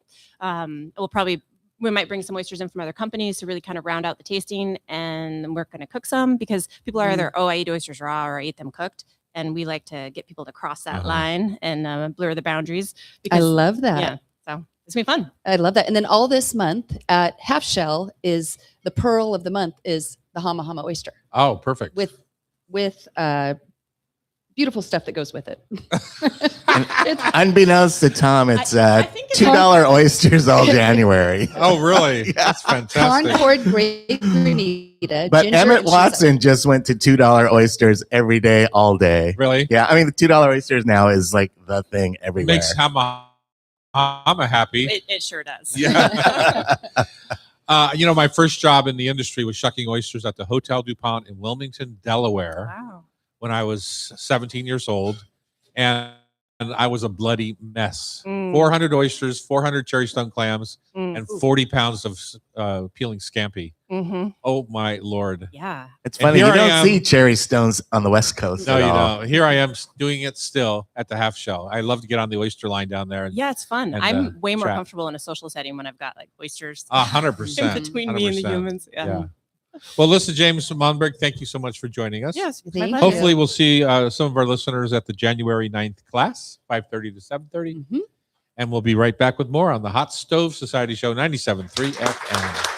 We might bring some oysters in from other companies to really kind of round out the tasting. And we're going to cook some because people are either, I eat oysters raw or I eat them cooked. And we like to get people to cross that Uh-huh. line and blur the boundaries. I Because, love that. yeah, so it's going to be fun. I love that. And then all this month at Half Shell is the pearl of the month is the Hama Hama oyster Oh, perfect. with beautiful stuff that goes with it. It's- Unbeknownst to Tom, it's I think it's $2 oysters all January. Oh, really? That's fantastic. Concord Great Granita. But ginger Emmett and cheese. Watson just went to $2 oysters every day, all day. Really? Yeah, I mean the $2 oysters now is like the thing everywhere. Makes Hama happy. It sure does. Yeah. My first job in the industry was shucking oysters at the Hotel DuPont in Wilmington, Delaware, Wow. when I was 17 years old. And I was a bloody mess. Mm. 400 oysters, 400 cherry stone clams, Mm. and 40 pounds of peeling scampi. Mhm. Oh, my Lord. Yeah. It's And funny, you here I don't am- see cherry stones on the West Coast No, at you all. don't. Here I am doing it still at the Half Shell. I love to get on the oyster line down there. Yeah, it's fun. And, I'm way more chat. comfortable in a social setting when I've got like oysters 100%. in between me and the 100%. humans. Yeah. Well, listen, James Monberg, thank you so much for joining us. Yes. my Thank you. pleasure. Hopefully, we'll see some of our listeners at the January 9th class, 5:30 to 7:30. Mhm. And we'll be right back with more on the Hot Stove Society Show 97.3 FM.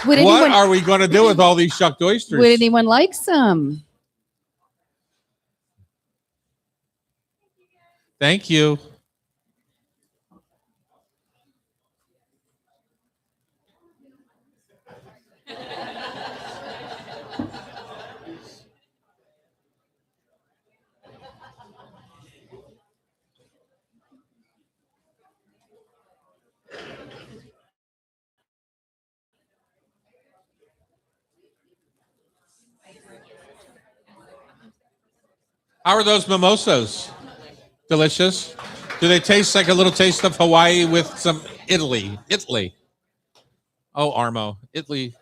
Would What anyone, are we going to do with all these shucked oysters? would anyone like some? Thank you. How are those mimosas? Delicious. Do they taste like a little taste of Hawaii with some Italy? Italy. Oh, Armo. Italy.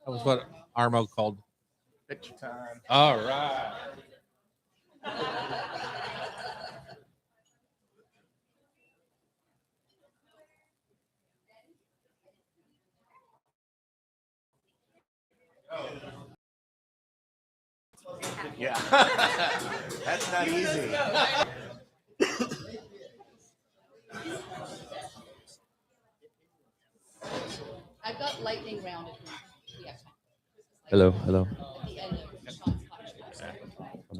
That was what Armo called. Picture time. All right. Yeah. That's not easy. I've got lightning round Hello, hello.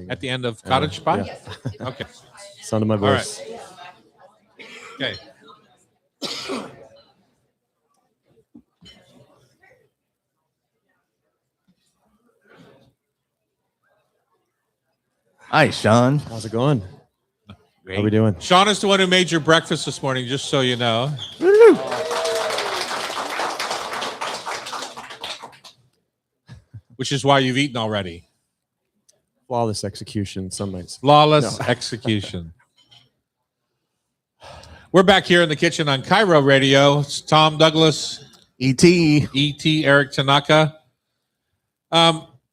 At the end of Cottage Pie? Yeah. Okay. Sound of my All right. voice. Okay. Hi, Sean. How's it going? Great. How we doing? Sean is the one who made your breakfast this morning, just so you know. Which is why you've eaten already. Flawless execution, some might say. Flawless No. execution. We're back here in the kitchen on Cairo Radio. It's Tom Douglas, E.T. E.T. Eric Tanaka.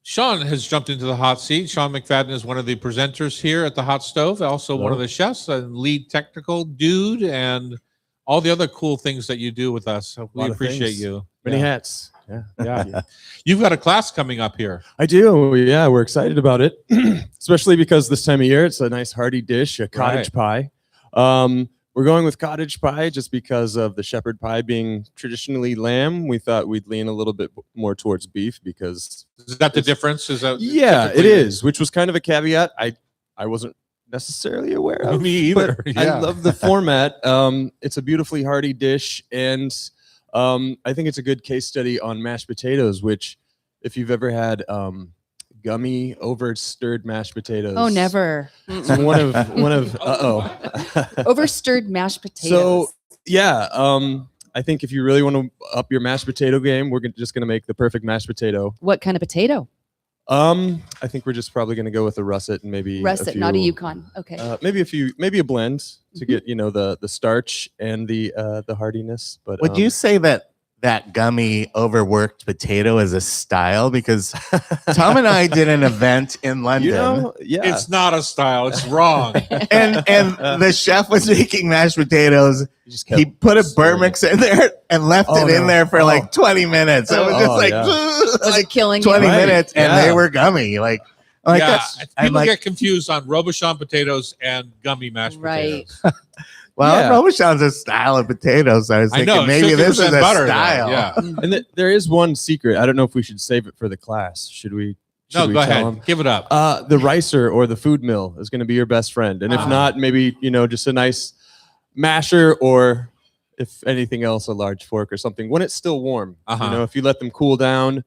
Sean has jumped into the hot seat. Sean McFadden is one of the presenters here at the Hot Stove, also one of the chefs and lead technical dude, and all the other cool things that you do with us. So we Lot of appreciate things. you. Many Yeah. hats. Yeah. Yeah. You've got a class coming up here. I do. Yeah, we're excited about it, especially because this time of year it's a nice hearty dish, a cottage pie. We're going with cottage pie just because of the shepherd pie being traditionally lamb. We thought we'd lean a little bit more towards beef because Is that the difference? Is that yeah, it typically- is, which was kind of a caveat I wasn't necessarily aware of. Me either. but Yeah. I love the format. It's a beautifully hearty dish, and I think it's a good case study on mashed potatoes. Which, if you've ever had gummy over stirred mashed potatoes, Oh, never. It's one of Over stirred mashed potatoes. So yeah, I think if you really want to up your mashed potato game, we're just gonna make the perfect mashed potato. What kind of potato? I think we're just probably gonna go with a russet and maybe Russet, not a Yukon. Okay. maybe a blend to get the starch and the hardiness. But Would you say that gummy overworked potato is a style? Because Tom and I did an event in London, yeah, It's not a style. It's wrong. and the chef was making mashed potatoes. you just He kept put a stirring Burmix in there and left Oh, it in no. there for Oh. like 20 minutes. It was just Oh, like, yeah. Was like it killing you? 20 Right, minutes, and yeah. they were gummy. Like yeah. that's, I'm People like, get confused on Robuchon potatoes and gummy mashed Right. potatoes. well, Yeah. Robuchon's a style of potatoes. So I was I thinking know. maybe this is 50% a butter, though. style. Yeah. And there is one secret. I don't know if we should save it for the class. Should we? No, should we go tell ahead. 'em? Give it up. The ricer or the food mill is going to be your best friend, and if Ah. not, maybe just a nice masher, or if anything else, a large fork or something when it's still warm. Uh-huh. If you let them cool down,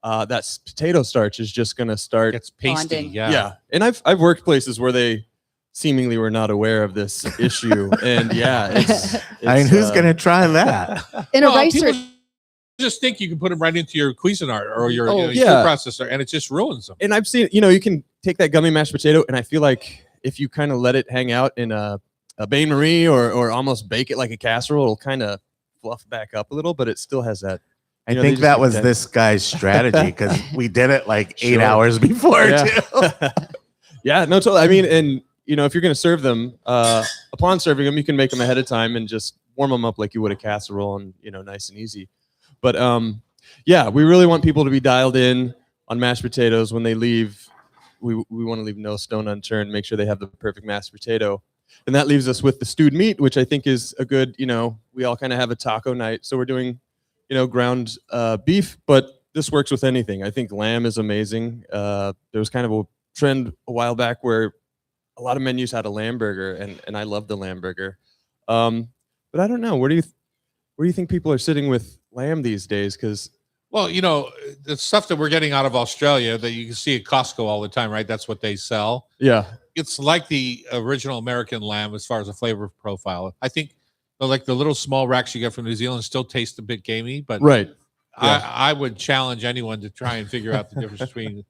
that potato starch is just going to start. It's pasty. Bonding. Yeah. And I've worked places where they seemingly were not aware of this issue, and I mean, who's gonna try that? In a Well, ricer. people just think you can put them right into your Cuisinart or your, Oh, your yeah. food processor, and it just ruins them. And I've seen, you can take that gummy mashed potato, and I feel like if you kind of let it hang out in a bain marie or almost bake it like a casserole, it'll kind of fluff back up a little, but it still has that. I they think just that need was that- this guy's strategy because we did it like 8 Sure. hours before Yeah. too. Yeah, no, totally. I mean, and if you're going to serve them, upon serving them, you can make them ahead of time and just warm them up like you would a casserole, and nice and easy. But yeah, we really want people to be dialed in on mashed potatoes when they leave. We want to leave no stone unturned. Make sure they have the perfect mashed potato, and that leaves us with the stewed meat, which I think is a good. We all kind of have a taco night, so we're doing, ground beef, but this works with anything. I think lamb is amazing. There was kind of a trend a while back where a lot of menus had a lamb burger, and I love the lamb burger. But I don't know. Where do you think people are sitting with lamb these days? Because Well, the stuff that we're getting out of Australia that you can see at Costco all the time, right? That's what they sell. yeah, It's like the original American lamb as far as a flavor profile. I think like the little small racks you get from New Zealand still taste a bit gamey, but right. Yeah. I would challenge anyone to try and figure out the difference between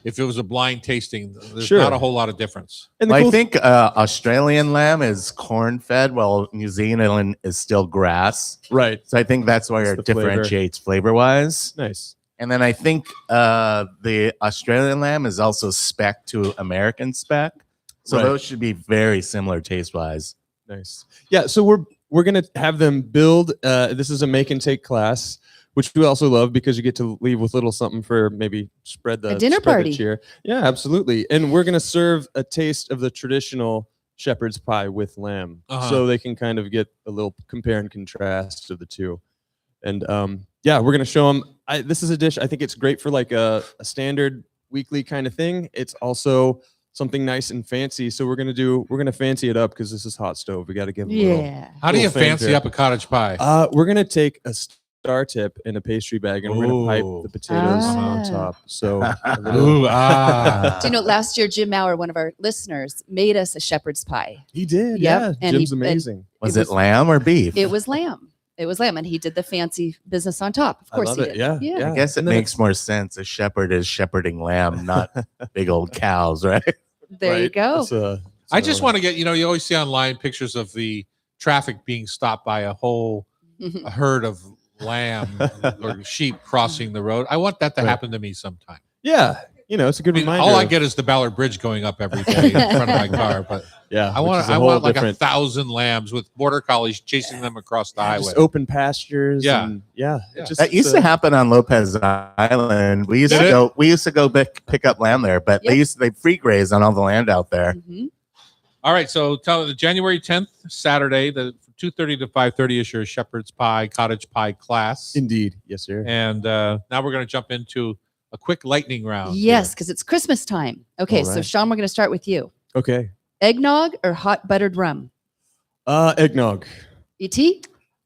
if it was a blind tasting, there's Sure. not a whole lot of difference. And the Well, I cool think Australian lamb is corn fed, while New Zealand is still grass. right. So I think that's where It's it the flavor. differentiates flavor wise. Nice. And then I think the Australian lamb is also spec to American spec. So Right. those should be very similar taste wise. Nice. Yeah, so we're gonna have them build. This is a make and take class, which we also love because you get to leave with little something for maybe spread the A dinner spread the party. cheer. Yeah, absolutely. And we're gonna serve a taste of the traditional shepherd's pie with lamb, Uh-huh. so they can kind of get a little compare and contrast of the two. And yeah, we're gonna show them. This is a dish. I think it's great for like a standard weekly kind of thing. It's also something nice and fancy. So we're gonna fancy it up because this is hot stove. We got to give them a little. Yeah. How do you Little fancy fanfare. up a cottage pie? We're gonna take a star tip in a pastry bag and we're gonna pipe Ooh. the potatoes Ah. on top. So a little- Ooh, ah. Do you know, last year, Jim Maurer, one of our listeners, made us a shepherd's pie. he did. Yep, Yeah, and Jim's he- and- amazing. Was It it, was- lamb or beef? It was lamb. It was lamb, and he did the fancy business on top. Of I course love he it. did. Yeah, Yeah. yeah. I guess it And then makes more sense. A shepherd is shepherding lamb, not big old cows, right? There you Right. go. It's I just a- want to get, you always see online pictures of the traffic being stopped by a whole herd of lamb or sheep crossing the road. I want that to Right. happen to me sometime. Yeah, it's a good I mean, reminder. all I of- get is the Ballard Bridge going up every day in front of my car, but yeah, I which want is a I whole want like different- 1,000 lambs with border collies chasing them across the highway. just open pastures. Yeah. and yeah. Yeah. It just, That used to happen on Lopez Island. We used Did to it? go. We used to go pick up lamb there, but Yep. they free graze on all the land out there. Mhm. All right, so tell the January 10th, Saturday, the 2:30 to 5:30 is your shepherd's pie, cottage pie class. Indeed, yes, sir. And now we're going to jump into a quick lightning round. Yes, because it's Christmas time. Okay, All so right. Sean, we're going to start with you. Okay. Eggnog or hot buttered rum? Eggnog. Et?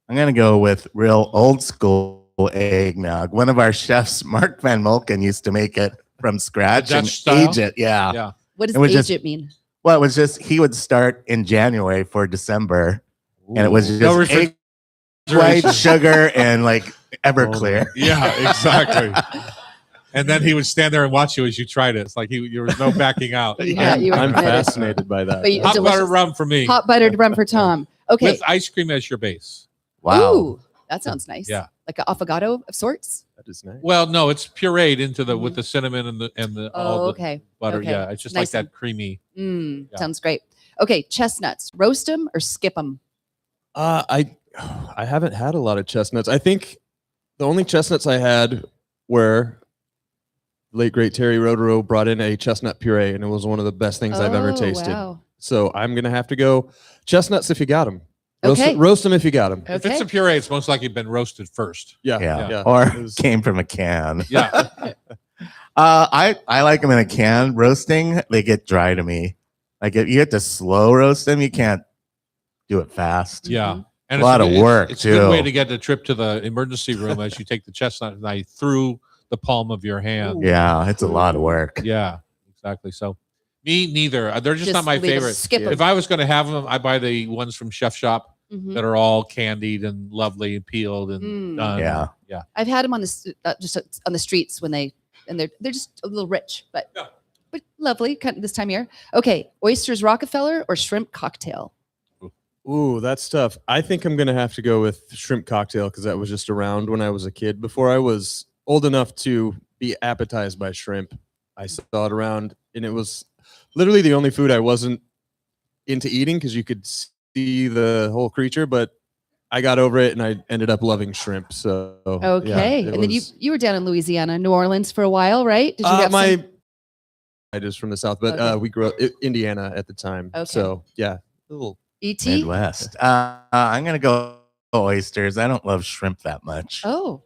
I'm gonna go with real old school eggnog. One of our chefs, Mark Van Molken, used to make it from scratch and Dutch style? age it. Yeah. Yeah. What does It was age just- it mean? Well, it was just he would start in January for December, and it was just No egg white sugar and like Everclear. Yeah, exactly. And then he would stand there and watch you as you tried it. It's like there was no backing out. Yeah, you were I'm committed. fascinated by that. But you- Hot delicious. butter rum for me. Hot buttered rum for Tom. Okay. With ice cream as your base. Wow. Ooh, that sounds nice. Yeah. Like an affogato of sorts. That is nice. Well, no, it's pureed into the with the cinnamon and the Oh, all the okay. butter. Okay. Yeah, it's just Nice like and- that creamy. Yeah. Sounds great. Okay, chestnuts. Roast them or skip them? I haven't had a lot of chestnuts. I think the only chestnuts I had were late great Terry Rodero brought in a chestnut puree, and it was one of the best things I've ever tasted. Wow. So I'm gonna have to go chestnuts if you got them. Okay. Roast them if you got them. If it's a puree, it's most likely been roasted first. Yeah, Yeah. yeah. Or It was- came from a can. Yeah. I like them in a can. Roasting, they get dry to me. Like if you have to slow roast them, you can't do it fast. Yeah. Mhm. And A lot of work, It's a good way too. to get a trip to the emergency room as you take the chestnut knife through the palm of your hand. Yeah, it's a lot of work. Yeah, exactly. So me neither. They're just not my leave 'em, favorite. Skip Yeah. them. If I was going to have them, I buy the ones from Chef Shop Mhm. that are all candied and lovely and peeled and Mm. done. Yeah. Yeah. I've had them on the just on the streets when they're just a little rich, but Yeah. but lovely kind of this time of year. Okay, oysters Rockefeller or shrimp cocktail? Ooh, that's tough. I think I'm gonna have to go with shrimp cocktail because that was just around when I was a kid. Before I was old enough to be appetized by shrimp, I saw it around, and it was literally the only food I wasn't into eating because you could see the whole creature. But I got over it, and I ended up loving shrimp. So yeah, Okay, it and then was- you were down in Louisiana, New Orleans for a while, right? Did you have my some? I just from the south, but Okay. we grew up in Indiana at the time. Okay. So yeah, a little. ET? Midwest. I'm gonna go oysters. I don't love shrimp that much. Oh,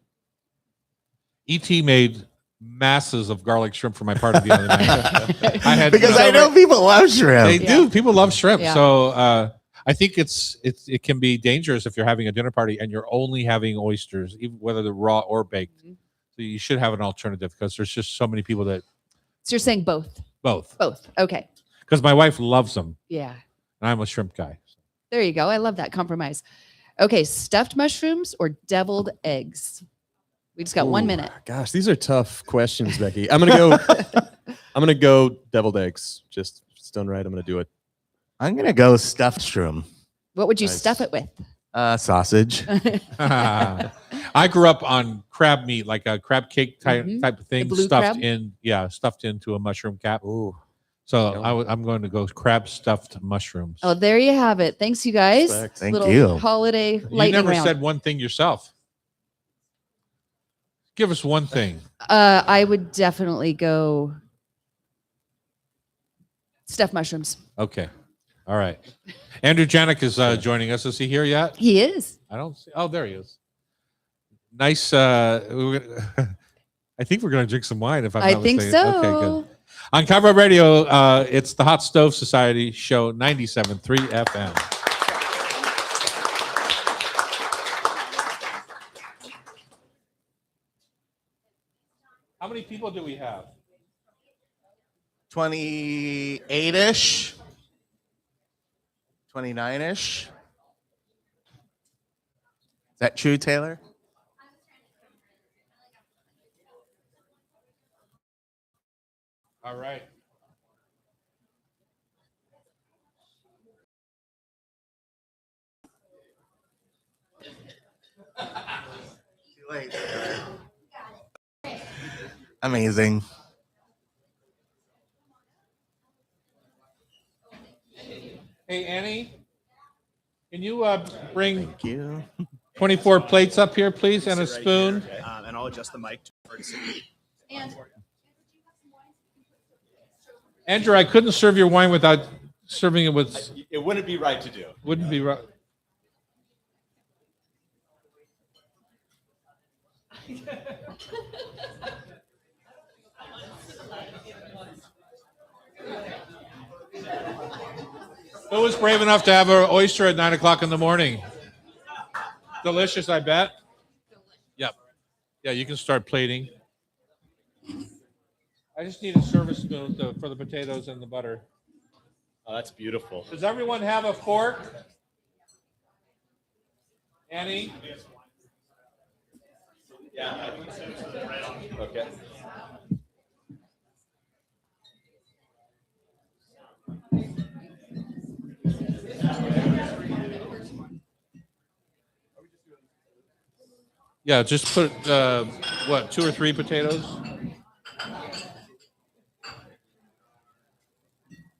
ET made masses of garlic shrimp for my party the other night. I had Because I know people love shrimp. They do. People love shrimp. Yeah. So I think it can be dangerous if you're having a dinner party and you're only having oysters, even whether they're raw or baked. Mhm. So you should have an alternative because there's just so many people that so you're saying both? both. Both. Okay. Because my wife loves them, Yeah. and I'm a shrimp guy. There you go. I love that compromise. Okay, stuffed mushrooms or deviled eggs? We just got 1 Ooh, minute. Gosh, these are tough questions, Becky. I'm gonna go. I'm gonna go deviled eggs. Just done right. I'm gonna do it. I'm gonna go stuffed shroom. What would you Nice. stuff it with? Sausage. I grew up on crab meat, like a crab cake type of thing, blue stuffed crab? stuffed into a mushroom cap. Ooh. So Yum. I'm going to go crab stuffed mushrooms. Oh, there you have it. Thanks, you guys. Respect. Thank Little you. holiday You lightning never round. said one thing yourself. Give us one thing. I would definitely go stuffed mushrooms. Okay. All right. Andrew Janik is joining us. Is he here yet? He is. I don't see. Oh, there he is. Nice. I think we're going to drink some wine if I'm I not think mistaken. so. Okay, good. On Cover Radio, it's the Hot Stove Society show 97.3 FM. How many people do we have? 28-ish. 29-ish. Is that true, Taylor? All right. Too late, Taylor. Amazing. Hey, Annie, can you bring Thank you. 24 plates up here, please, and a Sit right spoon? here, and I'll adjust the mic to where it's sitting. Andrew, I couldn't serve your wine without serving it with. It wouldn't be right to do. Wouldn't be right. Who was brave enough to have an oyster at 9 o'clock in the morning? Delicious, I bet. Yep. Yeah, you can start plating. I just need a service spoon for the potatoes and the butter. Oh, that's beautiful. Does everyone have a fork? Annie? Yeah. Okay. Yeah, just put, 2 or 3 potatoes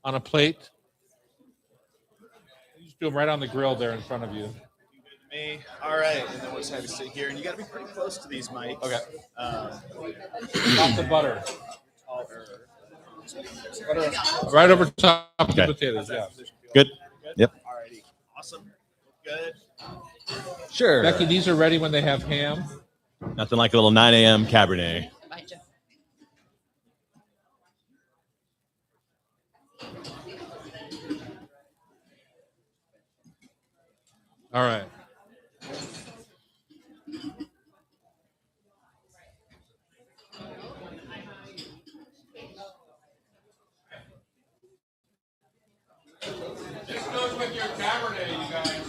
on a plate. You just do them right on the grill there in front of you. Me. All right, and then we'll just have you sit here, and you got to be pretty close to these mics. Okay. Um, Lots of butter. taller. Right over top of the Okay. potatoes, yeah. Good. Yep. Alrighty. Awesome. Good. Sure. Becky, these are ready when they have ham. Nothing like a little 9 a.m. Cabernet. All right. This goes with your Cabernet, you guys.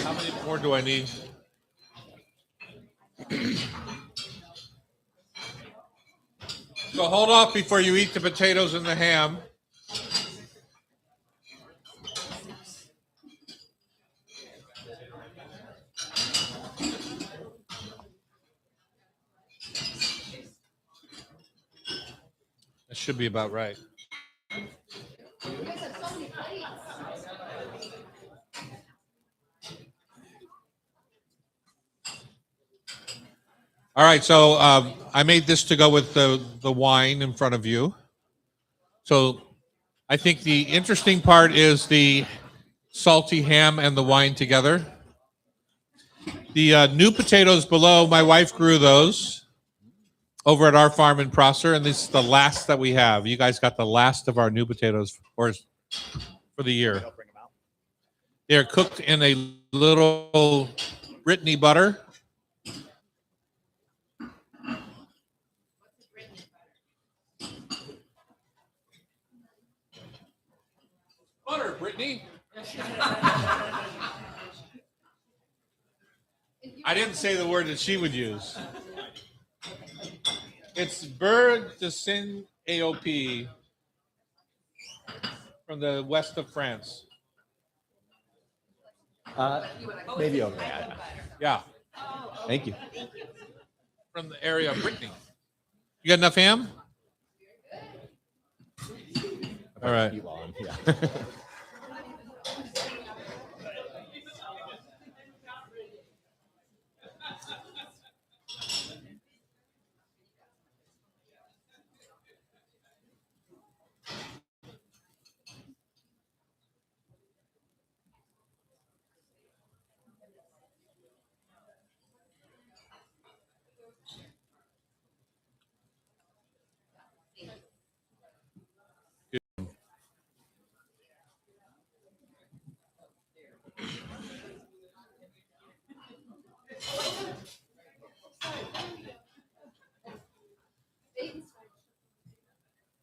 How many more do I need? So hold off before you eat the potatoes and the ham. That should be about right. All right, so I made this to go with the wine in front of you. So I think the interesting part is the salty ham and the wine together. The new potatoes below, my wife grew those over at our farm in Prosser, and this is the last that we have. You guys got the last of our new potatoes for the year. They're cooked in a little Brittany butter. Butter, Brittany. I didn't say the word that she would use. It's Beurre de Saint AOP from the west of France. Maybe okay. Yeah, Thank you. from the area of Brittany. You got enough ham? All right. Yeah.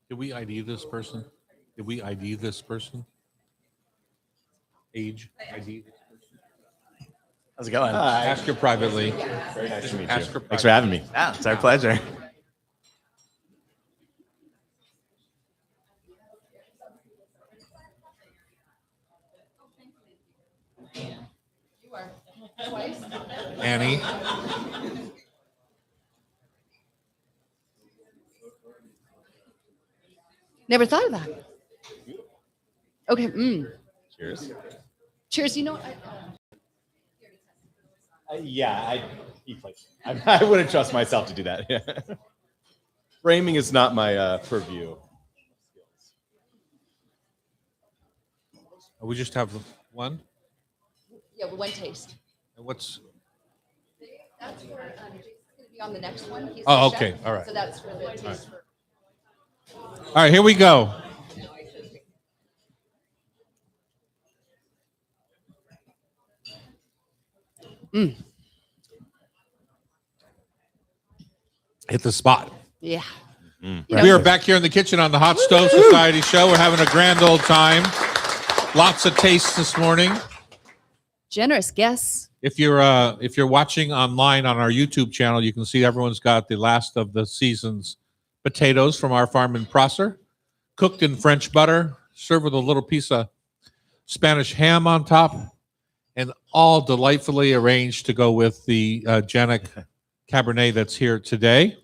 Did we ID this person? Did we ID this person? Age ID. How's it going? Ask her privately. Very nice to meet Ask you. her Thanks for having me. Yeah, it's our pleasure. Annie. Never thought of that. Okay. Cheers. Cheers. You know, Yeah, I wouldn't trust myself to do that. Framing is not my purview. We just have one. yeah, one taste. And what's That's for Jason's going to be on the next one. He's Oh, the okay. chef, All right. So that's for the taste. For, all right? Here we go. Hit the spot. yeah. We are back here in the kitchen on the Hot Stove Society show. We're having a grand old time. Lots of tastes this morning. Generous guess. If you're watching online on our YouTube channel, you can see everyone's got the last of the season's potatoes from our farm in Prosser, cooked in French butter, served with a little piece of Spanish ham on top, and all delightfully arranged to go with the Janik Cabernet that's here today,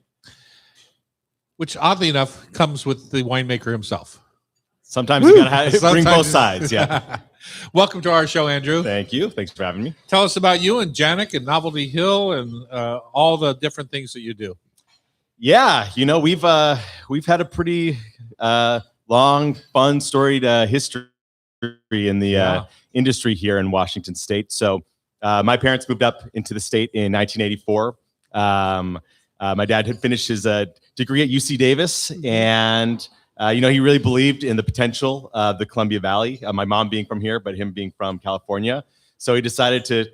which oddly enough comes with the winemaker himself. Sometimes you gotta bring both Sometimes- sides. Yeah. Welcome to our show, Andrew. Thank you. Thanks for having me. Tell us about you and Janik and Novelty Hill and all the different things that you do. Yeah, we've had a pretty long, fun, storied history in the industry here in Washington State. So my parents moved up into the state in 1984. My dad had finished his degree at UC Davis, and he really believed in the potential of the Columbia Valley. My mom being from here, but him being from California. So he decided to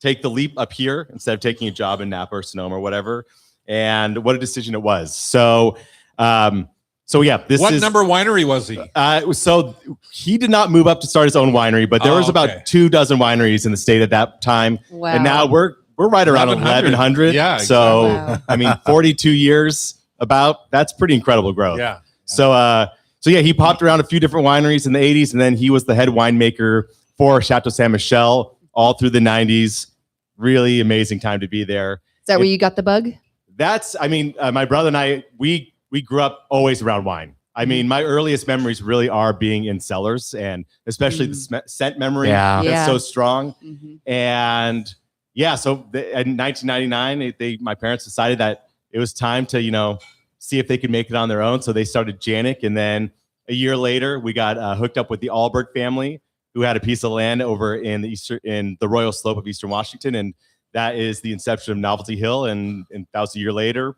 take the leap up here instead of taking a job in Napa or Sonoma or whatever. And what a decision it was. So yeah, What number winery was he? So he did not move up to start his own winery, but there was okay. about 24 wineries in the state at that time. Wow. And now we're right around 1100. Yeah, So Wow. I mean, 42 years that's pretty incredible growth. Yeah. So yeah, he popped around a few different wineries in the 80s, and then he was the head winemaker for Chateau Saint Michel all through the 90s. Really amazing time to be there. Is that where you got the bug? My brother and I, we grew up always around wine. I mean, my earliest memories really are being in cellars, and especially the scent memory Yeah. that's Yeah. so strong. Mm-hmm. And yeah, so in 1999, my parents decided that it was time to, see if they could make it on their own. So they started Janik, and then a year later, we got hooked up with the Albert family, who had a piece of land over in the Royal Slope of Eastern Washington, and that is the inception of Novelty Hill. And that was a year later.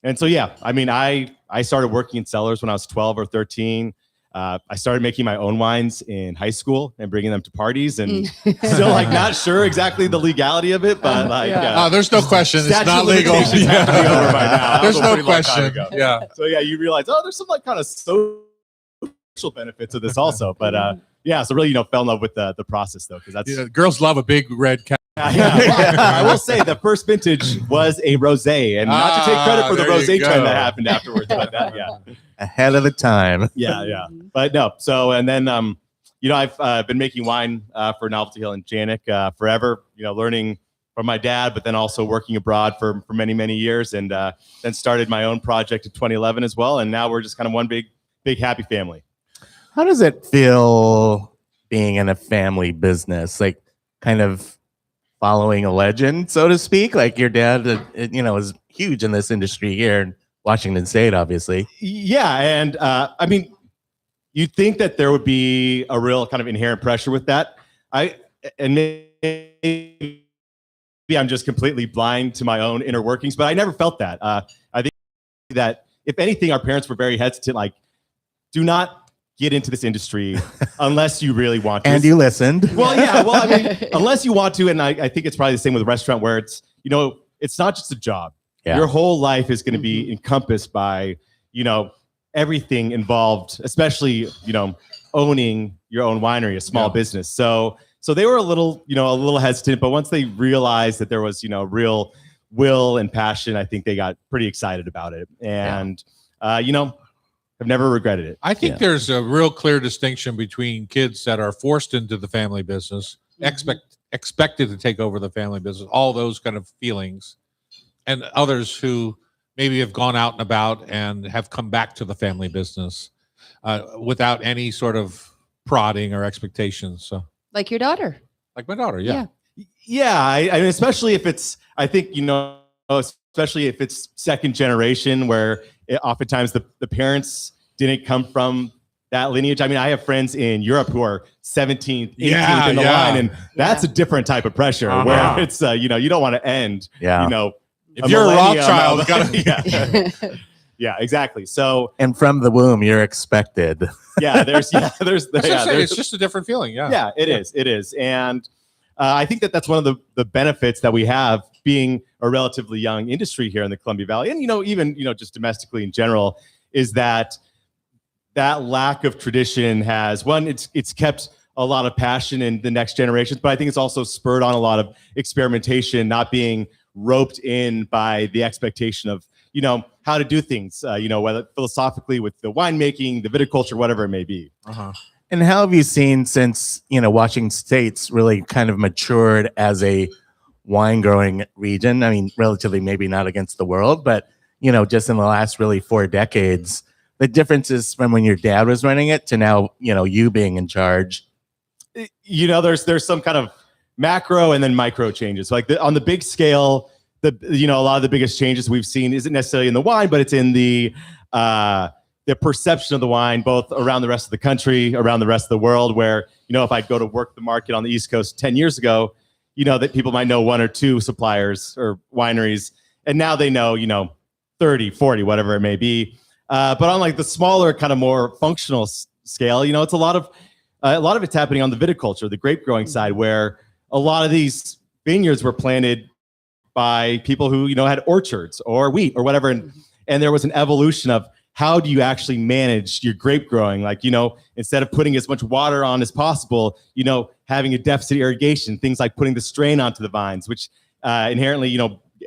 And so, yeah, I mean, I started working in cellars when I was 12 or 13. I started making my own wines in high school and bringing them to parties, and still like not sure exactly the legality of it, but like, There's no question. It's statute not of legal. limitations have to be over by now. That There's was a no pretty long time question. ago. Yeah. So yeah, you realize, there's some like kind of social benefits of this also, but yeah, so really, fell in love with the process though, because that's Yeah, girls love a big red cat. yeah. I will say the first vintage was a rosé, and not to take credit for the there you rosé trend go. that happened afterwards, but that, yeah. Ahead of the time. Yeah. But no. So, and then, I've been making wine for Novelty Hill and Janik forever, learning from my dad, but then also working abroad for many, many years, and then started my own project in 2011 as well. And now we're just kind of one big happy family. How does it feel being in a family business? Like kind of following a legend, so to speak? Like your dad, is huge in this industry here in Washington State, obviously. Yeah. And I mean, you'd think that there would be a real kind of inherent pressure with that. And maybe I'm just completely blind to my own inner workings, but I never felt that. I think that if anything, our parents were very hesitant, like, do not get into this industry unless you really want to. And you listened. Well, yeah. Well, I mean, unless you want to, and I think it's probably the same with a restaurant where it's, it's not just a job. Yeah. Your whole life is going to be encompassed by, everything involved, especially, owning your own winery, a small business. So they were a little hesitant, but once they realized that there was, real will and passion, I think they got pretty excited about it. And, I've never regretted it. I think there's a real clear distinction between kids that are forced into the family business, expected to take over the family business, all those kind of feelings, and others who maybe have gone out and about and have come back to the family business without any sort of prodding or expectations. So, Like your daughter. like my daughter, yeah. Yeah, I mean, especially if it's, I think, especially if it's second generation where oftentimes the parents didn't come from that lineage. I mean, I have friends in Europe who are 17th, 18th in the line, and that's a different type of pressure where it's, you don't want to end, If you're a millennium Rothschild, of- you gotta, yeah, exactly. So And from the womb, you're expected. there's That's what I'm saying, it's just a different feeling. Yeah. Yeah, it is. And I think that's one of the benefits that we have being a relatively young industry here in the Columbia Valley. And, even, just domestically in general, is that lack of tradition has, one, it's kept a lot of passion in the next generations, but I think it's also spurred on a lot of experimentation, not being roped in by the expectation of, how to do things, whether philosophically with the winemaking, the viticulture, whatever it may be. And how have you seen since, Washington State's really kind of matured as a wine growing region? I mean, relatively maybe not against the world, but, just in the last really 4 decades, the differences from when your dad was running it to now, you being in charge. There's some kind of macro and then micro changes. Like on the big scale, a lot of the biggest changes we've seen isn't necessarily in the wine, but it's in the perception of the wine, both around the rest of the country, around the rest of the world, where, if I go to work the market on the East Coast 10 years ago, that people might know 1 or 2 suppliers or wineries. And now they know, 30, 40, whatever it may be. But on like the smaller, kind of more functional scale, it's a lot of it's happening on the viticulture, the grape growing side, where a lot of these vineyards were planted by people who, had orchards or wheat or whatever. And there was an evolution of how do you actually manage your grape growing? Like, instead of putting as much water on as possible, having a deficit irrigation, things like putting the strain onto the vines, which inherently,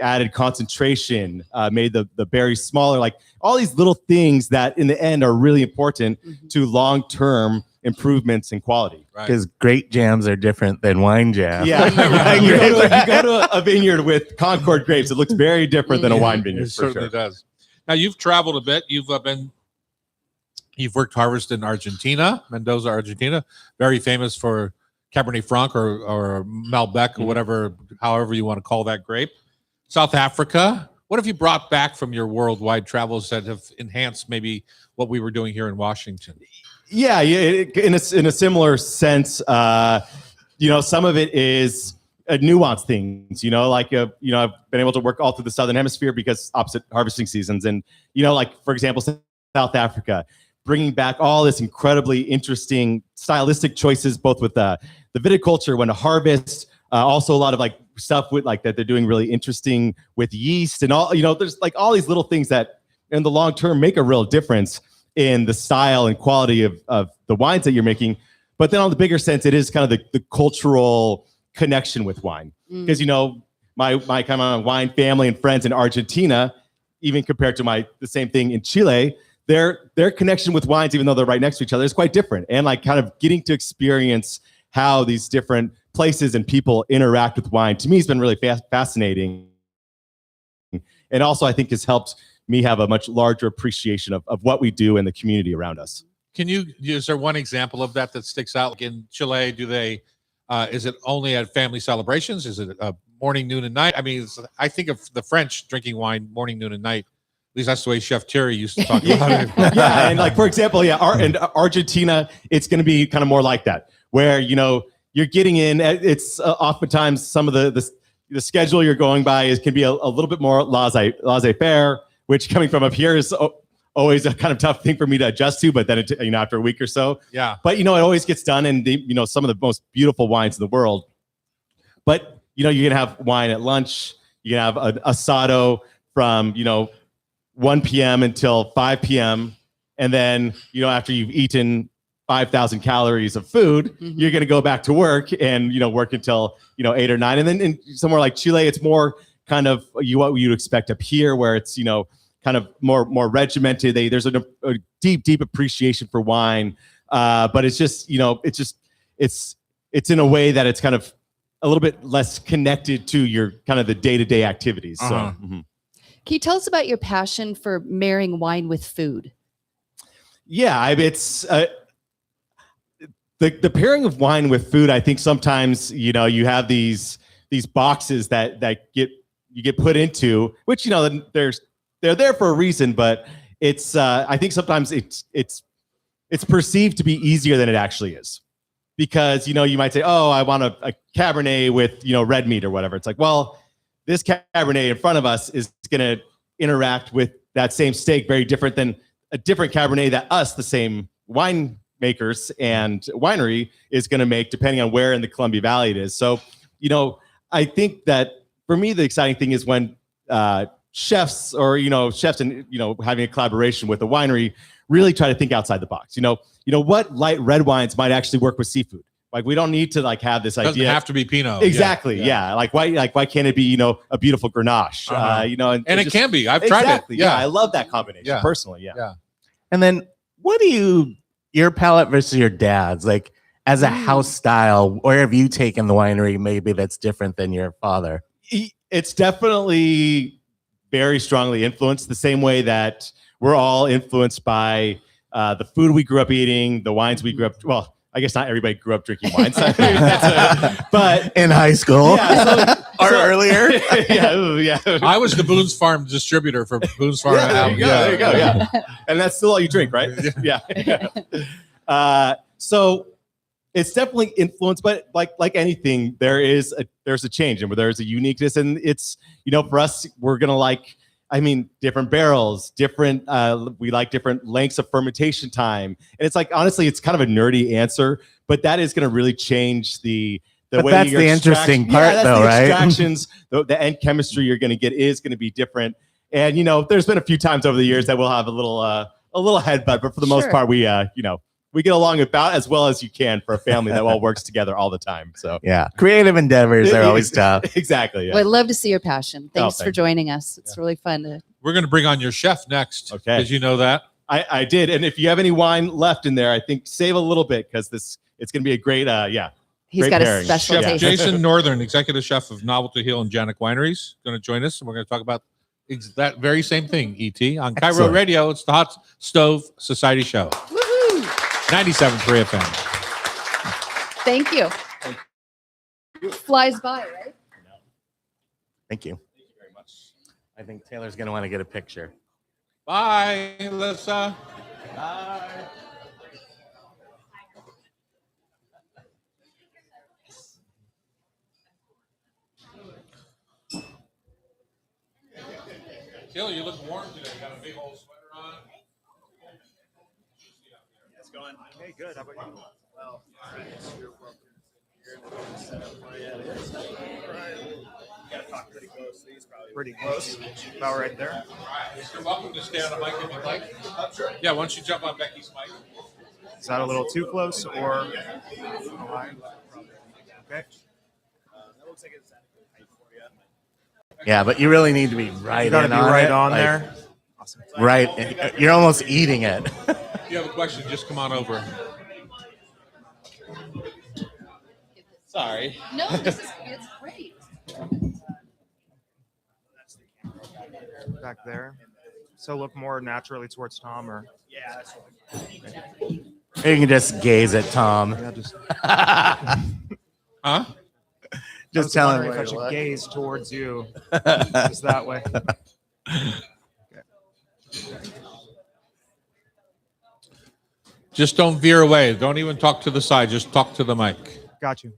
added concentration, made the berries smaller, like all these little things that in the end are really important to long-term improvements in quality. Because grape jams are different than wine jams. Yeah, right. You go to a vineyard with Concord grapes, it looks very different than a wine vineyard. It For certainly sure. does. Now you've traveled a bit. You've worked harvest in Argentina, Mendoza, Argentina, very famous for Cabernet Franc or Malbec or whatever, however you want to call that grape. South Africa. What have you brought back from your worldwide travels that have enhanced maybe what we were doing here in Washington? Yeah, in a similar sense, some of it is nuanced things, like, I've been able to work all through the Southern Hemisphere because opposite harvesting seasons. And, like, for example, South Africa, bringing back all this incredibly interesting stylistic choices, both with the viticulture, when to harvest, also a lot of like stuff with like that they're doing really interesting with yeast and all, there's like all these little things that in the long term make a real difference in the style and quality of the wines that you're making. But then on the bigger sense, it is kind of the cultural connection with wine. Because, my kind of wine family and friends in Argentina, even compared to the same thing in Chile, their connection with wines, even though they're right next to each other, is quite different. And like kind of getting to experience how these different places and people interact with wine, to me, has been really fascinating. And also, I think has helped me have a much larger appreciation of what we do in the community around us. Is there one example of that sticks out? Like in Chile, do they, is it only at family celebrations? Is it morning, noon, and night? I mean, I think of the French drinking wine morning, noon, and night. At least that's the way Chef Thierry used to talk about it. Yeah, and like, for example, in Argentina, it's going to be kind of more like that, where, you're getting in, it's oftentimes some of the schedule you're going by can be a little bit more laissez-faire, which coming from up here is always a kind of tough thing for me to adjust to, but then after a week or so. Yeah. But it always gets done, and some of the most beautiful wines in the world. But you're gonna have wine at lunch. You can have an asado from 1 p.m. until 5 p.m. And then after you've eaten 5,000 calories of food, you're gonna go back to work and work until 8 or 9. And then in somewhere like Chile, it's more kind of what you'd expect up here, where it's kind of more regimented. There's a deep appreciation for wine, but it's just it's in a way that it's kind of a little bit less connected to your kind of the day-to-day activities. Uh-huh. So Can you tell us about your passion for marrying wine with food? yeah, it's the pairing of wine with food. I think sometimes you have these boxes that you get put into, which they're there for a reason, but it's I think sometimes it's perceived to be easier than it actually is, because you might say, oh, I want a Cabernet with red meat or whatever. It's like, well, this Cabernet in front of us is going to interact with that same steak very different than a different Cabernet that the same wine makers and winery is going to make, depending on where in the Columbia Valley it is. So I think that for me the exciting thing is when chefs and having a collaboration with a winery really try to think outside the box. What light red wines might actually work with seafood. Like, we don't need to have this Doesn't idea. have to be Pinot. Exactly. Yeah. Like why can't it be a beautiful Grenache? Uh-huh. And it can be. I've exactly, tried it. Yeah, I love that combination Yeah. personally. Yeah. Yeah. And then what do your palate versus your dad's, like as a house style, where have you taken the winery maybe that's different than your father? It's definitely very strongly influenced, the same way that we're all influenced by the food we grew up eating, the wines we grew up. Well, I guess not everybody grew up drinking wine, but In high school or earlier. yeah. I was the Boone's Farm distributor for Boone's Farm. Yeah, there you go. Yeah, and that's still all you drink, right? Yeah. So it's definitely influenced, but like anything, there's a change and there's a uniqueness, and it's for us, we're gonna different barrels, we like different lengths of fermentation time, and it's honestly, it's kind of a nerdy answer, but that is gonna really change the But way that's your the interesting part, that's though, the right? Extractions, the end chemistry you're gonna get is gonna be different, and there's been a few times over the years that we'll have a little headbutt, but for the most Sure. part, we get along about as well as you can for a family that all works together all the time. So Yeah. Creative endeavors are always tough. exactly. Well, I'd love to see your passion. Thanks thank for you. joining us. It's really fun to. We're going to bring on your chef next. Okay. Did you know that? I did, and if you have any wine left in there, I think save a little bit, because it's going to be a great He's Great got a pairing. special Chef Yeah. taste. Jason Northern, executive chef of Novelty Hill and Janik Wineries, going to join us, and we're going to talk about that very same thing, ET. On Cairo Excellent. Radio, it's the Hot Stove Society Show. Woohoo! 97.3 FM. Thank you. Flies by, right? Thank you. Very much. I think Taylor's going to want to get a picture. Bye, Alyssa. Kill, you look warm today. You got a big old sweater on. It's going. Hey, good. How about you? Well, all right. You're welcome. You gotta talk pretty close. These probably pretty close. About right there. You're welcome to stay on the mic if you'd like. Yeah, why don't you jump on Becky's mic? Is that a little too close or? Okay. That looks like it's adequate height for you. Yeah, but you really need to be right. You gotta in be on right it, on like, there. Awesome. Right, you're almost eating it. If you have a question, just come on over. Sorry. No, this is it's great. Back there. So look more naturally towards Tom, or Yeah, that's You can just gaze at Tom. yeah, just Huh? Just tell him if where I to should look. gaze towards you, just that way. Just don't veer away. Don't even talk to the side. Just talk to the mic. Got you.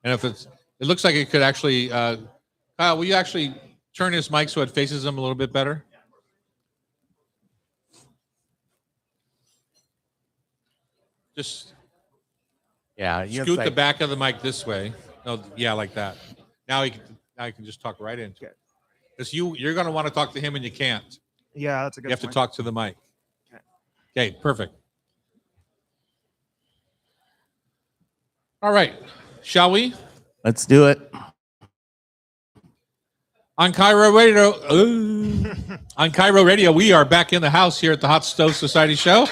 And if it looks like it could actually, Kyle, will you actually turn his mic so it faces him a little bit better? Just Yeah, you scoot like, the back of the mic this way. No, yeah, like that. Now you can just talk right into it. Because you're going to want to talk to him and you can't. Yeah, that's a good You have to point. talk to the mic. Okay, perfect. All right, shall we? Let's do it. On Cairo Radio, on Cairo Radio, we are back in the house here at the Hot Stove Society Show.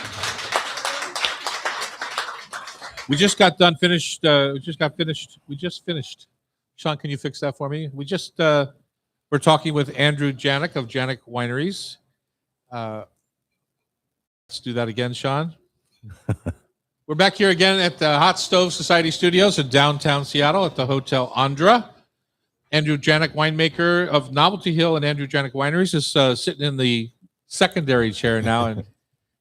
We just got done finished. We just finished. Sean, can you fix that for me? We're talking with Andrew Janik of Janik Wineries. Let's do that again, Sean. We're back here again at the Hot Stove Society Studios in downtown Seattle at the Hotel Andra. Andrew Janik, winemaker of Novelty Hill and Andrew Janik Wineries, is sitting in the secondary chair now. And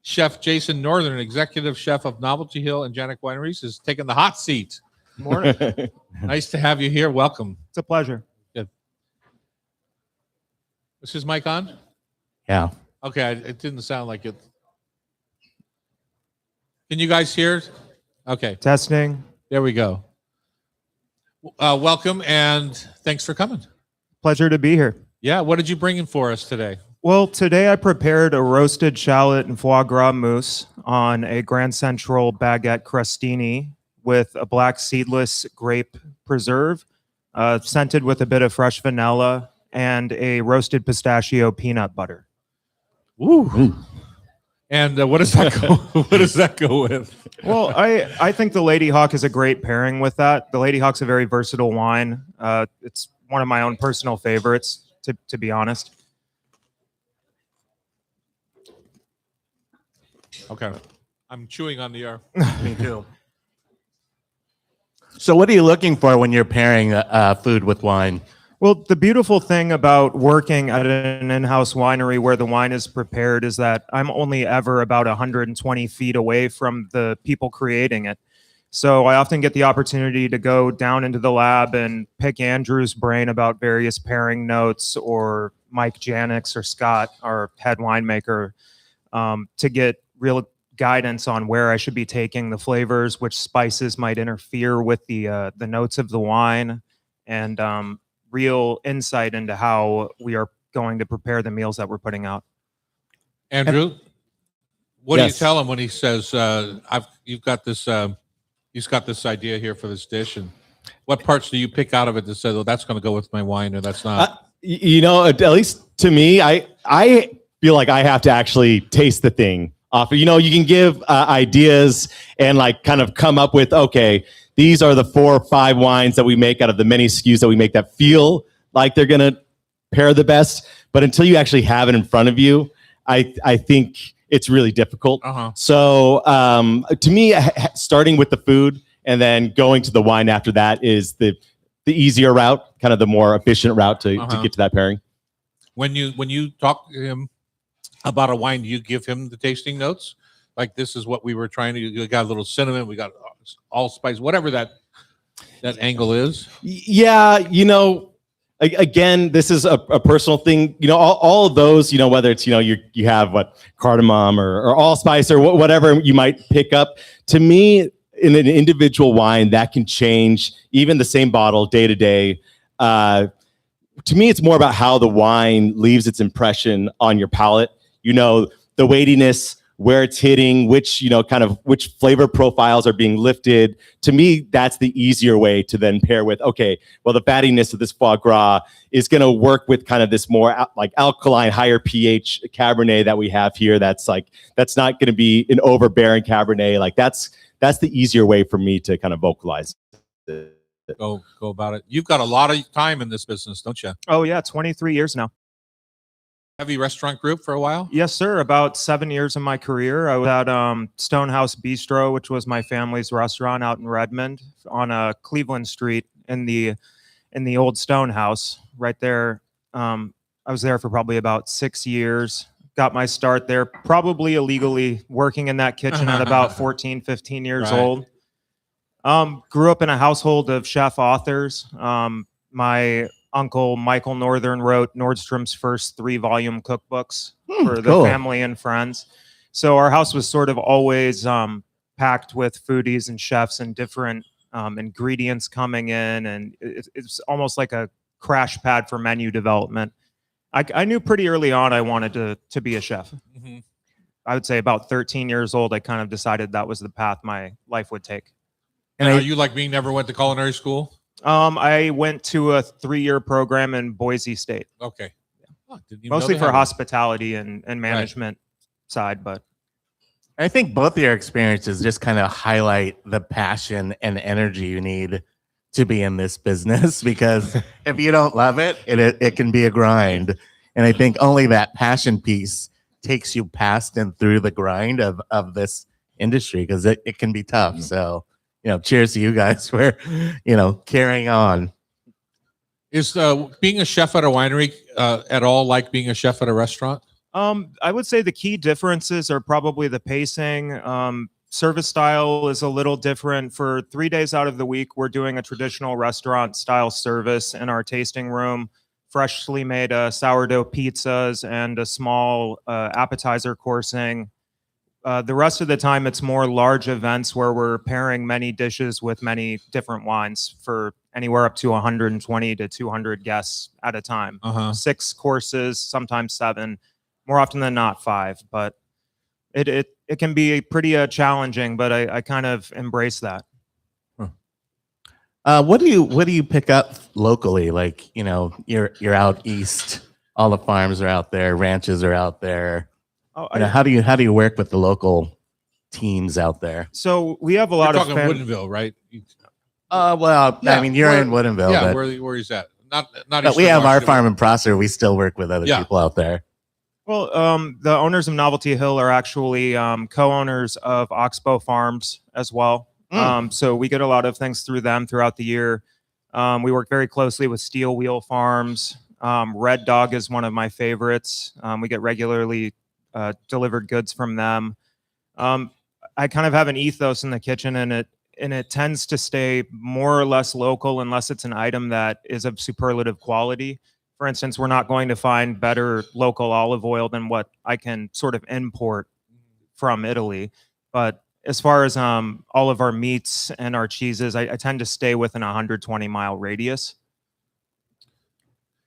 Chef Jason Northern, executive chef of Novelty Hill and Janik Wineries, is taking the hot seat. Morning. Nice to have you here. Welcome. It's a pleasure. Is his mic on? Yeah. Okay, it didn't sound like it. Can you guys hear? Okay, Testing. there we go. Welcome and thanks for coming. Pleasure to be here. Yeah, what did you bring in for us today? Well, today I prepared a roasted shallot and foie gras mousse on a Grand Central baguette crostini with a black seedless grape preserve, scented with a bit of fresh vanilla, and a roasted pistachio peanut butter. Woo! And what does that go? What does that go with? Well, I think the Lady Hawk is a great pairing with that. The Lady Hawk's a very versatile wine. It's one of my own personal favorites, to be honest. Okay, I'm chewing on the air. Me too. So, what are you looking for when you're pairing food with wine? Well, the beautiful thing about working at an in-house winery where the wine is prepared is that I'm only ever about 120 feet away from the people creating it. So I often get the opportunity to go down into the lab and pick Andrew's brain about various pairing notes, or Mike Janix or Scott, our head winemaker, to get real guidance on where I should be taking the flavors, which spices might interfere with the notes of the wine, and real insight into how we are going to prepare the meals that we're putting out. Andrew, what do you Yes. tell him when he says, "You've got this"? He's got this idea here for this dish, and what parts do you pick out of it that says, "Oh, that's going to go with my wine," or "That's not"? You know, at least to me, I feel like I have to actually taste the thing off. You know, you can give ideas and like kind of come up with, okay, these are the 4 or 5 wines that we make out of the many SKUs that we make that feel like they're going to pair the best. But until you actually have it in front of you, I think it's really difficult. Uh-huh. So to me, starting with the food and then going to the wine after that is the easier route, kind of the more efficient route to get to that pairing. When you talk to him about a wine, do you give him the tasting notes? Like, this is what we were trying to do. We got a little cinnamon, we got allspice, whatever that angle is. Yeah, you know, again, this is a personal thing. You know, all of those, you know, whether it's, you know, you have what cardamom or allspice or whatever you might pick up. To me, in an individual wine, that can change even the same bottle day to day. To me, it's more about how the wine leaves its impression on your palate. You know, the weightiness, where it's hitting, which, you know, kind of which flavor profiles are being lifted. To me, that's the easier way to then pair with, okay, well, the fattiness of this foie gras is going to work with kind of this more like alkaline, higher pH Cabernet that we have here. That's not going to be an overbearing Cabernet. Like that's the easier way for me to kind of vocalize it. Go about it. You've got a lot of time in this business, don't you? Oh yeah, 23 years now. Heavy restaurant group for a while? Yes, sir. About 7 years of my career. I was at Stonehouse Bistro, which was my family's restaurant out in Redmond on Cleveland Street in the old Stonehouse right there. I was there for probably about 6 years. Got my start there, probably illegally working in that kitchen at about 14, 15 years Right. old. Grew up in a household of chef authors. My uncle Michael Northern wrote Nordstrom's first 3-volume cookbooks for the cool. family and friends. So our house was sort of always packed with foodies and chefs and different ingredients coming in, and it's almost like a crash pad for menu development. I knew pretty early on I wanted to be a chef. Mm-hmm. I would say about 13 years old, I kind of decided that was the path my life would take. And are you like me, never went to culinary school? I went to a 3-year program in Boise State, Okay. Oh, didn't even know mostly they for had one. hospitality and management side, but I think both of your experiences just kind of highlight the passion and energy you need to be in this business, because if you don't love it, it can be a grind. And I think only that passion piece takes you past and through the grind of this industry, because it can be tough. So, you know, cheers to you guys for, you know, carrying on. Is being a chef at a winery at all like being a chef at a restaurant? I would say the key differences are probably the pacing. Service style is a little different. For 3 days out of the week, we're doing a traditional restaurant style service in our tasting room, freshly made sourdough pizzas and a small appetizer coursing. The rest of the time, it's more large events where we're pairing many dishes with many different wines for anywhere up to 120 to 200 guests at a time. 6 courses, sometimes 7, more often than not 5. But it can be pretty challenging, but I kind of embrace that. What do you pick up locally? Like, you know, you're out east, all the farms are out there, ranches are out there. Oh, You know, how do you work with the local teams out there? So we have a You're lot of talking Woodinville, right? Well, Yeah, I mean, you're where- in Woodinville, Yeah, but, where he's at. Not but we Eastern have our Washington. farm in Prosser. We still work with other Yeah. people out there. Well, the owners of Novelty Hill are actually co-owners of Oxbow Farms as well. So we get a lot of things through them throughout the year. We work very closely with Steel Wheel Farms. Red Dog is one of my favorites. We get regularly delivered goods from them. I kind of have an ethos in the kitchen, and it tends to stay more or less local unless it's an item that is of superlative quality. For instance, we're not going to find better local olive oil than what I can sort of import from Italy. But as far as all of our meats and our cheeses, I tend to stay within a 120-mile radius.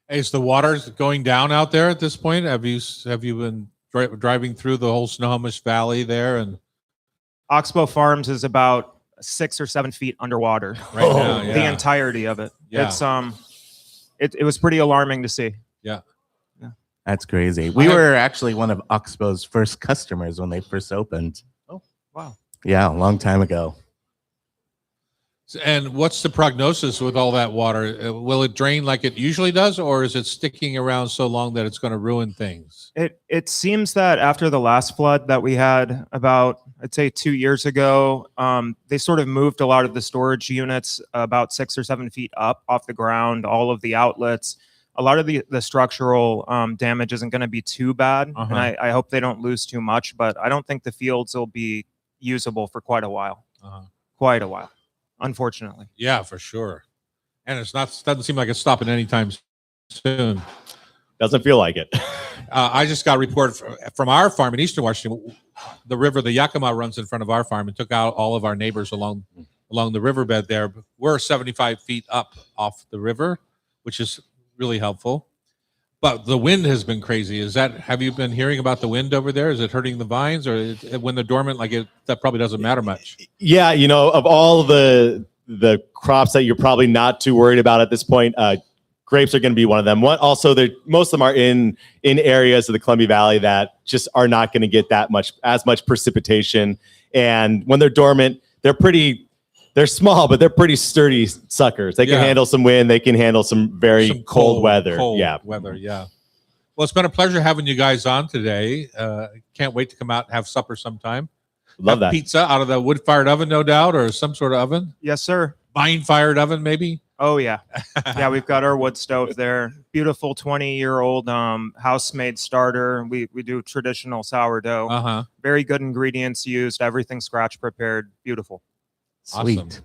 Is the water going down out there at this point? Have you been driving through the whole Snohomish Valley there? And Oxbow Farms is about 6 or 7 feet underwater. right now, The yeah. entirety of it. Yeah. It's it was pretty alarming to see. That's crazy. We were actually one of Oxbow's first customers when they first opened. Oh, wow. Yeah, a long time ago. And what's the prognosis with all that water? Will it drain like it usually does, or is it sticking around so long that it's going to ruin things? It seems that after the last flood that we had about, I'd say 2 years ago, they sort of moved a lot of the storage units about 6 or 7 feet up off the ground, all of the outlets. A lot of the structural damage isn't going to be too bad, and I hope they don't lose too much, but I don't think the fields will be usable for quite a while. Quite a while, unfortunately. Yeah, for sure. And doesn't seem like it's stopping anytime soon. Doesn't feel like it. I just got a report from our farm in Eastern Washington. The river, the Yakima, runs in front of our farm and took out all of our neighbors along the riverbed there. We're 75 feet up off the river, which is really helpful. But the wind has been crazy. Have you been hearing about the wind over there? Is it hurting the vines, or when they're dormant, that probably doesn't matter much? Yeah, of all the crops that you're probably not too worried about at this point, grapes are going to be one of them. Also, most of them are in areas of the Columbia Valley that just are not going to get as much precipitation. And when they're dormant, they're small, but they're pretty sturdy suckers. They can handle some wind. They can handle some very cold weather. Yeah. Well, it's been a pleasure having you guys on today. Can't wait to come out and have supper sometime. Love that. Pizza out of the wood-fired oven, no doubt, or some sort of oven. Yes, sir. Vine-fired oven, maybe. Oh yeah, yeah. We've got our wood stove there. Beautiful 20-year-old house-made starter. We do traditional sourdough. Very good ingredients used. Everything scratch prepared. Beautiful. Sweet. Awesome.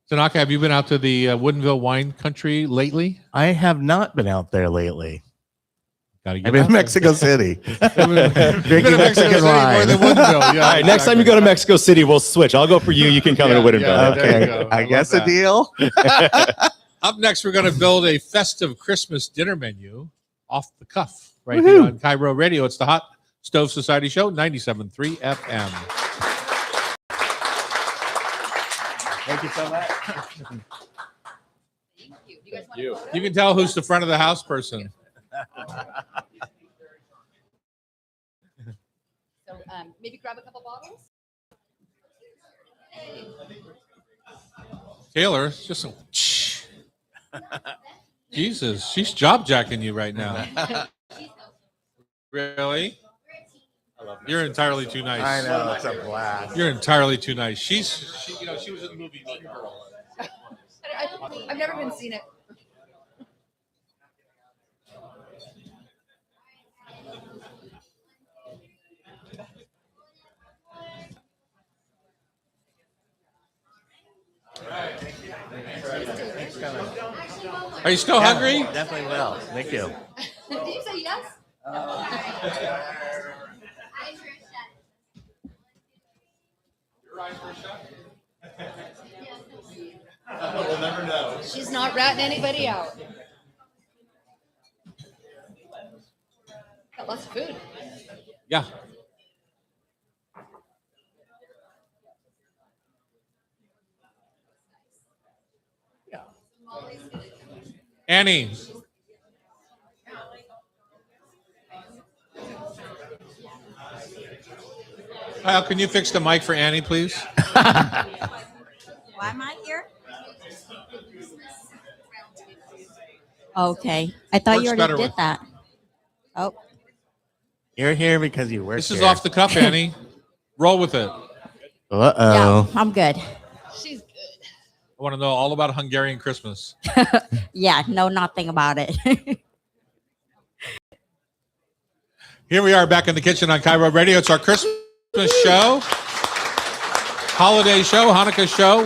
Tanaka, have you been out to the Woodinville wine country lately? I have not been out there lately. Gotta get I've been out in there. Mexico City. You've been Drinking to Mexico Mexican City more wine. than Woodinville. Yeah, All right, next time you go to Mexico City, we'll switch. I'll go for you. You can come to Woodinville. Yeah, there you Okay, go. I love guess a that. deal. Up next, we're going to build a festive Christmas dinner menu off the cuff right here on Cairo Radio. It's the Hot Stove Society Show, 97.3 FM. Thank you so much. You can tell who's the front of the house person. So maybe grab a couple bottles. Taylor, just Jesus, she's job jacking you right now. Really? You're entirely too nice. I know, it's a blast. You're entirely too nice. She was in the movie Mean Girl. I've never been seen it. Are you still hungry? Definitely will. Thank you. Did you say yes? We'll never know. She's not ratting anybody out. Got lots of food. Yeah. Annie. Kyle, can you fix the mic for Annie, please? Why am I here? Okay. I thought Works you better already with- did that. Oh, You're here because you work This is here. off the cuff, Annie. Roll with it. I Uh-oh. yeah, I'm good. She's good. want to know all about Hungarian Christmas. Yeah, know nothing about it. Here we are back in the kitchen on Cairo Radio. It's our Christmas show, holiday show, Hanukkah show.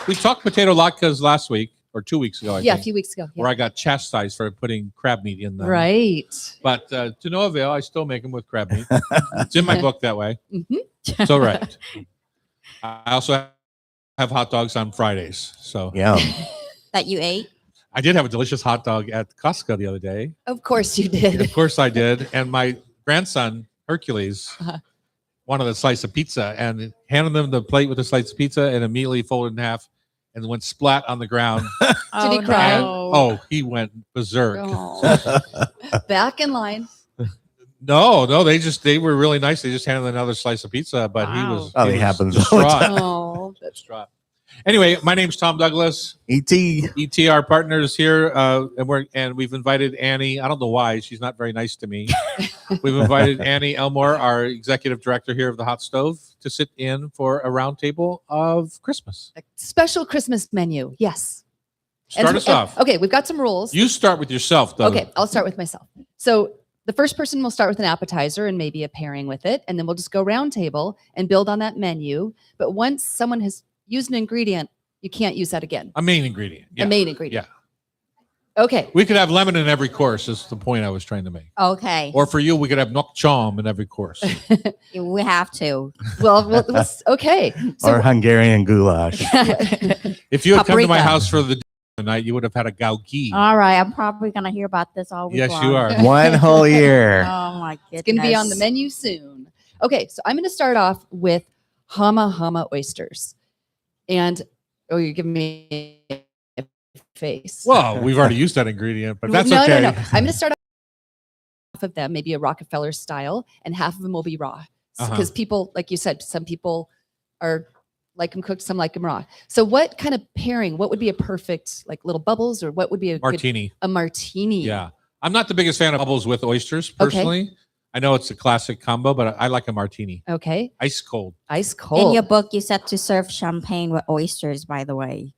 We talked potato latkes last week or 2 weeks ago, I Yeah, a think, few weeks ago. where I got chastised for putting crab meat in them. Right. But to no avail, I still make them with crab meat. It's in my book that way. Mhm. It's all right. I also have hot dogs on Fridays. So Yum. That you ate? I did have a delicious hot dog at Costco the other day. Of course you did. Of course I did. And my grandson, Hercules, Uh-huh. wanted a slice of pizza and handed them the plate with a slice of pizza and immediately folded in half and went splat on the ground. Did he cry? And, oh, he went berserk. Oh. Back in line. No, they were really nice. They just handed another slice of pizza, but he Wow. was Probably he was happens all the distraught. time. Oh, that's Distraught. Anyway, my name's Tom Douglas. E.T. ET, our partners here, and we've invited Annie. I don't know why she's not very nice to me. We've invited Annie Elmore, our executive director here of the Hot Stove, to sit in for a roundtable of Christmas. a special Christmas menu. Yes. Start us off. Okay, we've got some rules. You start with yourself, though. Okay, I'll start with myself. So the first person will start with an appetizer and maybe a pairing with it, and then we'll just go round table and build on that menu. But once someone has used an ingredient, you can't use that again. A main ingredient. Yeah. A main ingredient. Okay. We could have lemon in every course. Is the point I was trying to make. Okay. Or for you, we could have nok chom in every course. We have to. Well, okay. or Hungarian goulash. If you had come to my Paprika. house for the night, you would have had a gaugi. All right. I'm probably going to hear about this all week Yes, long. you are. One whole year. Oh, my goodness. It's going to be on the menu soon. Okay, so I'm going to start off with Hama Hama oysters. And, oh, you're giving me a face. Well, we've already used that ingredient, but that's no, okay. No. I'm going to start off half of them, maybe a Rockefeller style, and half of them will be raw. Because people, like you said, some people are like them cooked, some like them raw. So what kind of pairing, what would be a perfect, like little bubbles, or what would be a Martini. a martini? Yeah. I'm not the biggest fan of bubbles with oysters personally. I know it's a classic combo, but I like a martini. Okay. Ice cold. Ice In cold. your book, you said to serve champagne with oysters, by the way.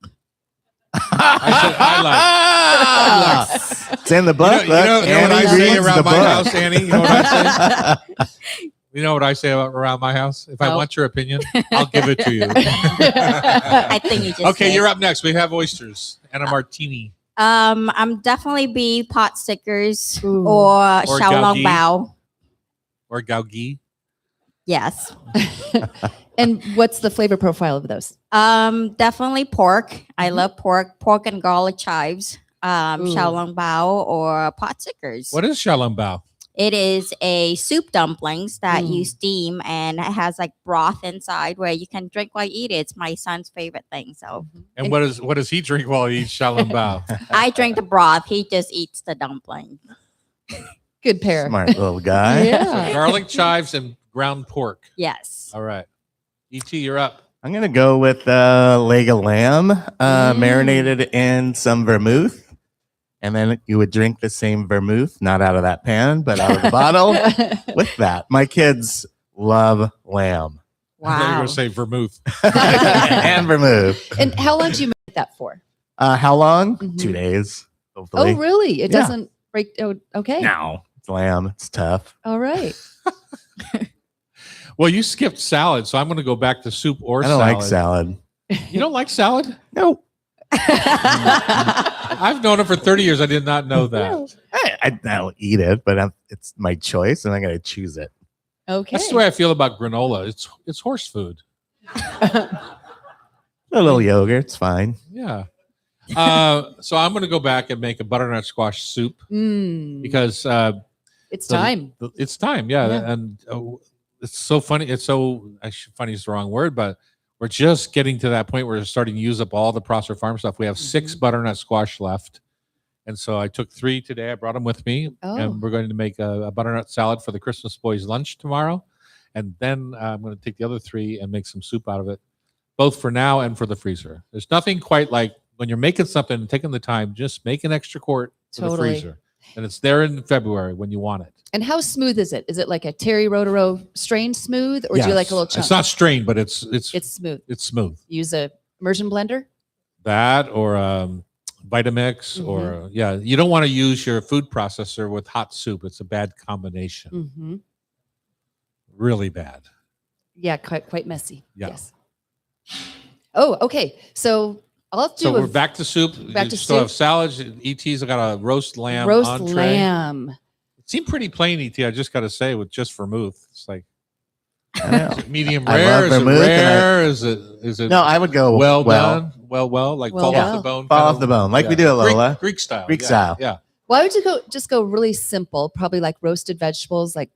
I like. It's in the book. You know what I Annie say reads around the my book. house, Annie? You know what I say? You know what I say around my house? If I No. want your opinion, I'll give it to you. I think you just Okay, did. you're up next. We have oysters and a martini. I'm definitely be pot stickers Ooh. or Or xiao long gaogi. bao. Or gaugi. Yes. And what's the flavor profile of those? Definitely pork. I love pork and garlic chives. Ooh. Xiao long bao or pot stickers. What is shalom It is a soup dumplings that you Mm. steam and it has like broth inside where you can drink while you eat it. It's my son's favorite thing. So And what does he drink while he eats shalom I drink the broth. He just eats the dumpling. Good pair. Smart little guy. Yeah. Garlic chives and ground pork. Yes. All right. ET, you're up. I'm gonna go with leg of lamb, marinated in some vermouth, and then you would drink the same vermouth, not out of that pan, but out of the bottle. With that, my kids love lamb I thought you were Wow. going to say vermouth. and vermouth. And how long do you make that for? How long? Mhm. 2 days, hopefully. Oh, really? It Yeah. doesn't break. Oh, okay. No, it's lamb. It's tough. All right. Well, you skipped salad, so I'm going to go back to soup or I don't salad. like salad. You don't like salad? No, I've known it for 30 years. I did not know that. I'll eat it, but it's my choice, and I'm gonna choose it. Okay. That's the way I feel about granola. It's horse food. A little yogurt, it's fine. Yeah. So I'm going to go back and make a butternut squash soup Mm, because it's the- time. it's time. Yeah. Yeah. And it's so funny. It's so funny is the wrong word, but we're just getting to that point where we're starting to use up all the Prosser Farm stuff. We have 6 butternut squash left. And so I took 3 today. I brought them with me. Oh. And we're going to make a butternut salad for the Christmas boys' lunch tomorrow. And then I'm going to take the other 3 and make some soup out of it, both for now and for the freezer. There's nothing quite like when you're making something and taking the time, just make an extra quart for Totally. the freezer. And it's there in February when you want it. And how smooth is it? Is it like a Terry Rotaro strained smooth, or do you like a little chunk? It's not strained, but it's It's smooth. smooth. Use a immersion blender. That or Vitamix or you don't want to use your food processor with hot soup. It's a bad combination. Mm-hmm. Really bad. Yeah, quite messy. Yeah. Yes. Oh, okay. So I'll do So a we're back to soup. back You to still have soup. salads. ET's got a roast lamb roast entree. lamb. It seemed pretty plain, ET. I just got to say, with just vermouth, it's like I know. is it medium I rare. love Is it vermouth and rare? Is it No, I would go well done? Well, like Well fall off done. the bone. Fall kind off of- the bone, like we do at Greek- Lola. Greek style. Greek yeah, style. Yeah. Why would you just go really simple? Probably like roasted vegetables, like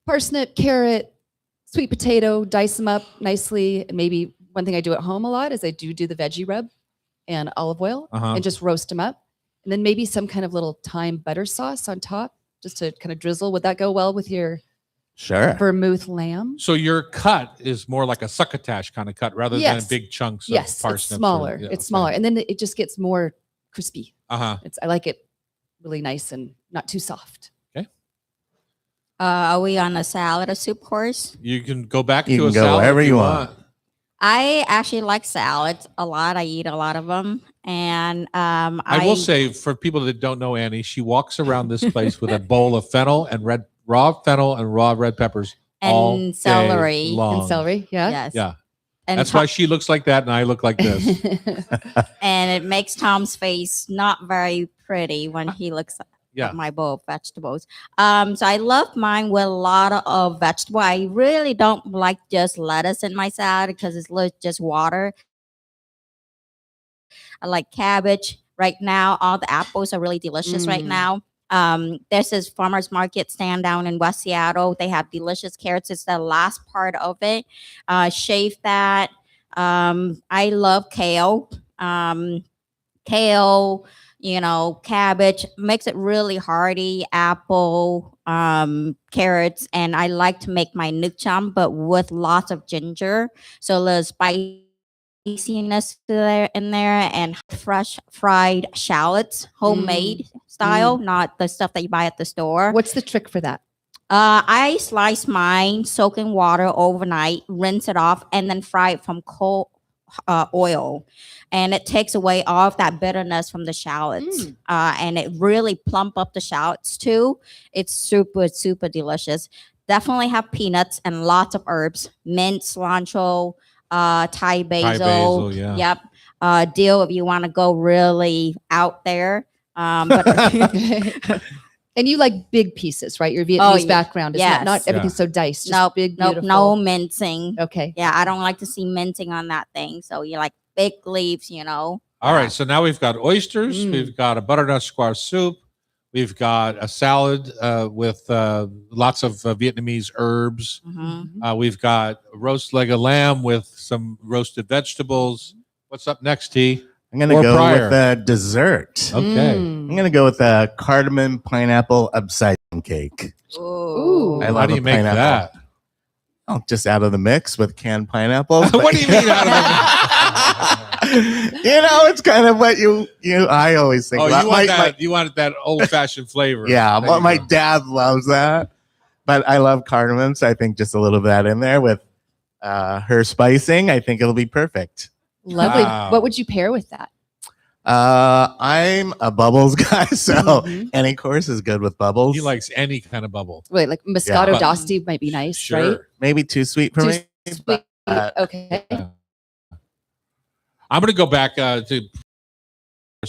parsnip, carrot, sweet potato. Dice them up nicely. And maybe one thing I do at home a lot is I do the veggie rub and olive oil Uh-huh. and just roast them up, and then maybe some kind of little thyme butter sauce on top, just to kind of drizzle. Would that go well with your Sure. vermouth lamb? So your cut is more like a succotash kind of cut rather Yes. than big chunks of Yes, parsnips. it's smaller. It's smaller, and then it just gets more crispy. Uh-huh. I like it really nice and not too soft. Are we on a salad or soup course? You can go back You to can a go salad wherever if you want. I actually like salads a lot. I eat a lot of them. And I will say, for people that don't know Annie, she walks around this place with a bowl of fennel and raw fennel and raw red peppers all And day celery. long. And celery, yeah. Yes. Yeah. And That's why she looks like that and I look like this. and it makes Tom's face not very pretty when he looks Yeah. at my bowl of vegetables. So I love mine with a lot of vegetable. I really don't like just lettuce in my salad because it's just water. I like cabbage. Right now, all the apples are really delicious right now. There's this farmer's market stand down in West Seattle. They have delicious carrots. It's the last part of it. Shave that. I love kale. Kale, cabbage makes it really hearty. Apple, carrots, and I like to make my nucham, but with lots of ginger. So the spiciness in there, and fresh fried shallots, homemade style, not the stuff that you buy at the store. What's the trick for that? I slice mine, soak in water overnight, rinse it off, and then fry it from cold oil. And it takes away all of that bitterness from the shallots. And it really plump up the shallots too. It's super, super delicious. Definitely have peanuts and lots of herbs, mint, cilantro, Thai basil. basil, yeah. Yep. Dill if you want to go really out there. But And you like big pieces, right? Your Vietnamese yeah. background is Yes. not everything's so diced. Just Nope, big, nope, beautiful. no mincing. Okay. Yeah, I don't like to see mincing on that thing. So you like big leaves, All right. So now we've got oysters. We've got a butternut squash soup. We've got a salad with lots of Vietnamese herbs. We've got roast leg of lamb with some roasted vegetables. What's up next, T? I'm gonna Or go prior. with a dessert. Okay. I'm gonna go with a cardamom pineapple upside down cake. Ooh. I How love do a you make pineapple. that? Oh, just out of the mix with canned pineapples. What do you mean out of It's kind of what I always think. Oh, about. you want My- that? You want that old-fashioned flavor? yeah, There but you my go. dad loves that. But I love cardamom, so I think just a little of that in there with her spicing, I think it'll be perfect. Lovely. Wow. What would you pair with that? I'm a bubbles guy, so Mhm. any course is good with bubbles. He likes any kind of bubble. Wait, like Moscato But- d'Asti might be nice, Sure. right? Maybe too sweet for Too me. sweet. Okay. I'm going to go back to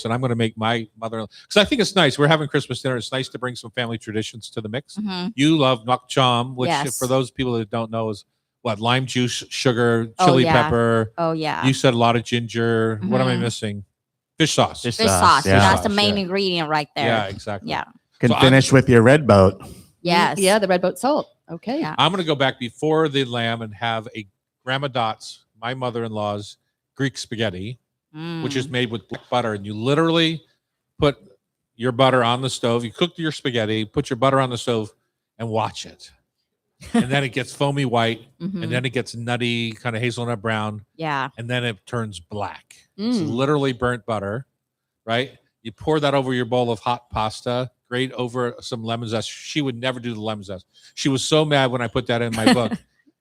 and I'm going to make my mother because I think it's nice. We're having Christmas dinner. It's nice to bring some family traditions to the mix. You love nok chom, which Yes. for those people that don't know is what lime juice, sugar, Oh, chili yeah. pepper. Oh yeah. You said a lot of ginger. What am I Mhm. missing? Fish sauce. Fish Fish sauce. yeah. That's the main Yeah. ingredient right there. Yeah, exactly. Yeah. Can So I'm- finish with your red boat. Yes. Yeah, the red boat salt. Okay. Yeah. I'm going to go back before the lamb and have a Grandma Dot's, my mother-in-law's Greek spaghetti, which is made with butter. And you literally put your butter on the stove. You cook your spaghetti, put your butter on the stove, and watch it. And then it gets foamy white, Mhm. and then it gets nutty, kind of hazelnut brown, Yeah. and then it turns black. It's Mm. literally burnt butter, right? You pour that over your bowl of hot pasta, grate over some lemon zest. She would never do the lemon zest. She was so mad when I put that in my book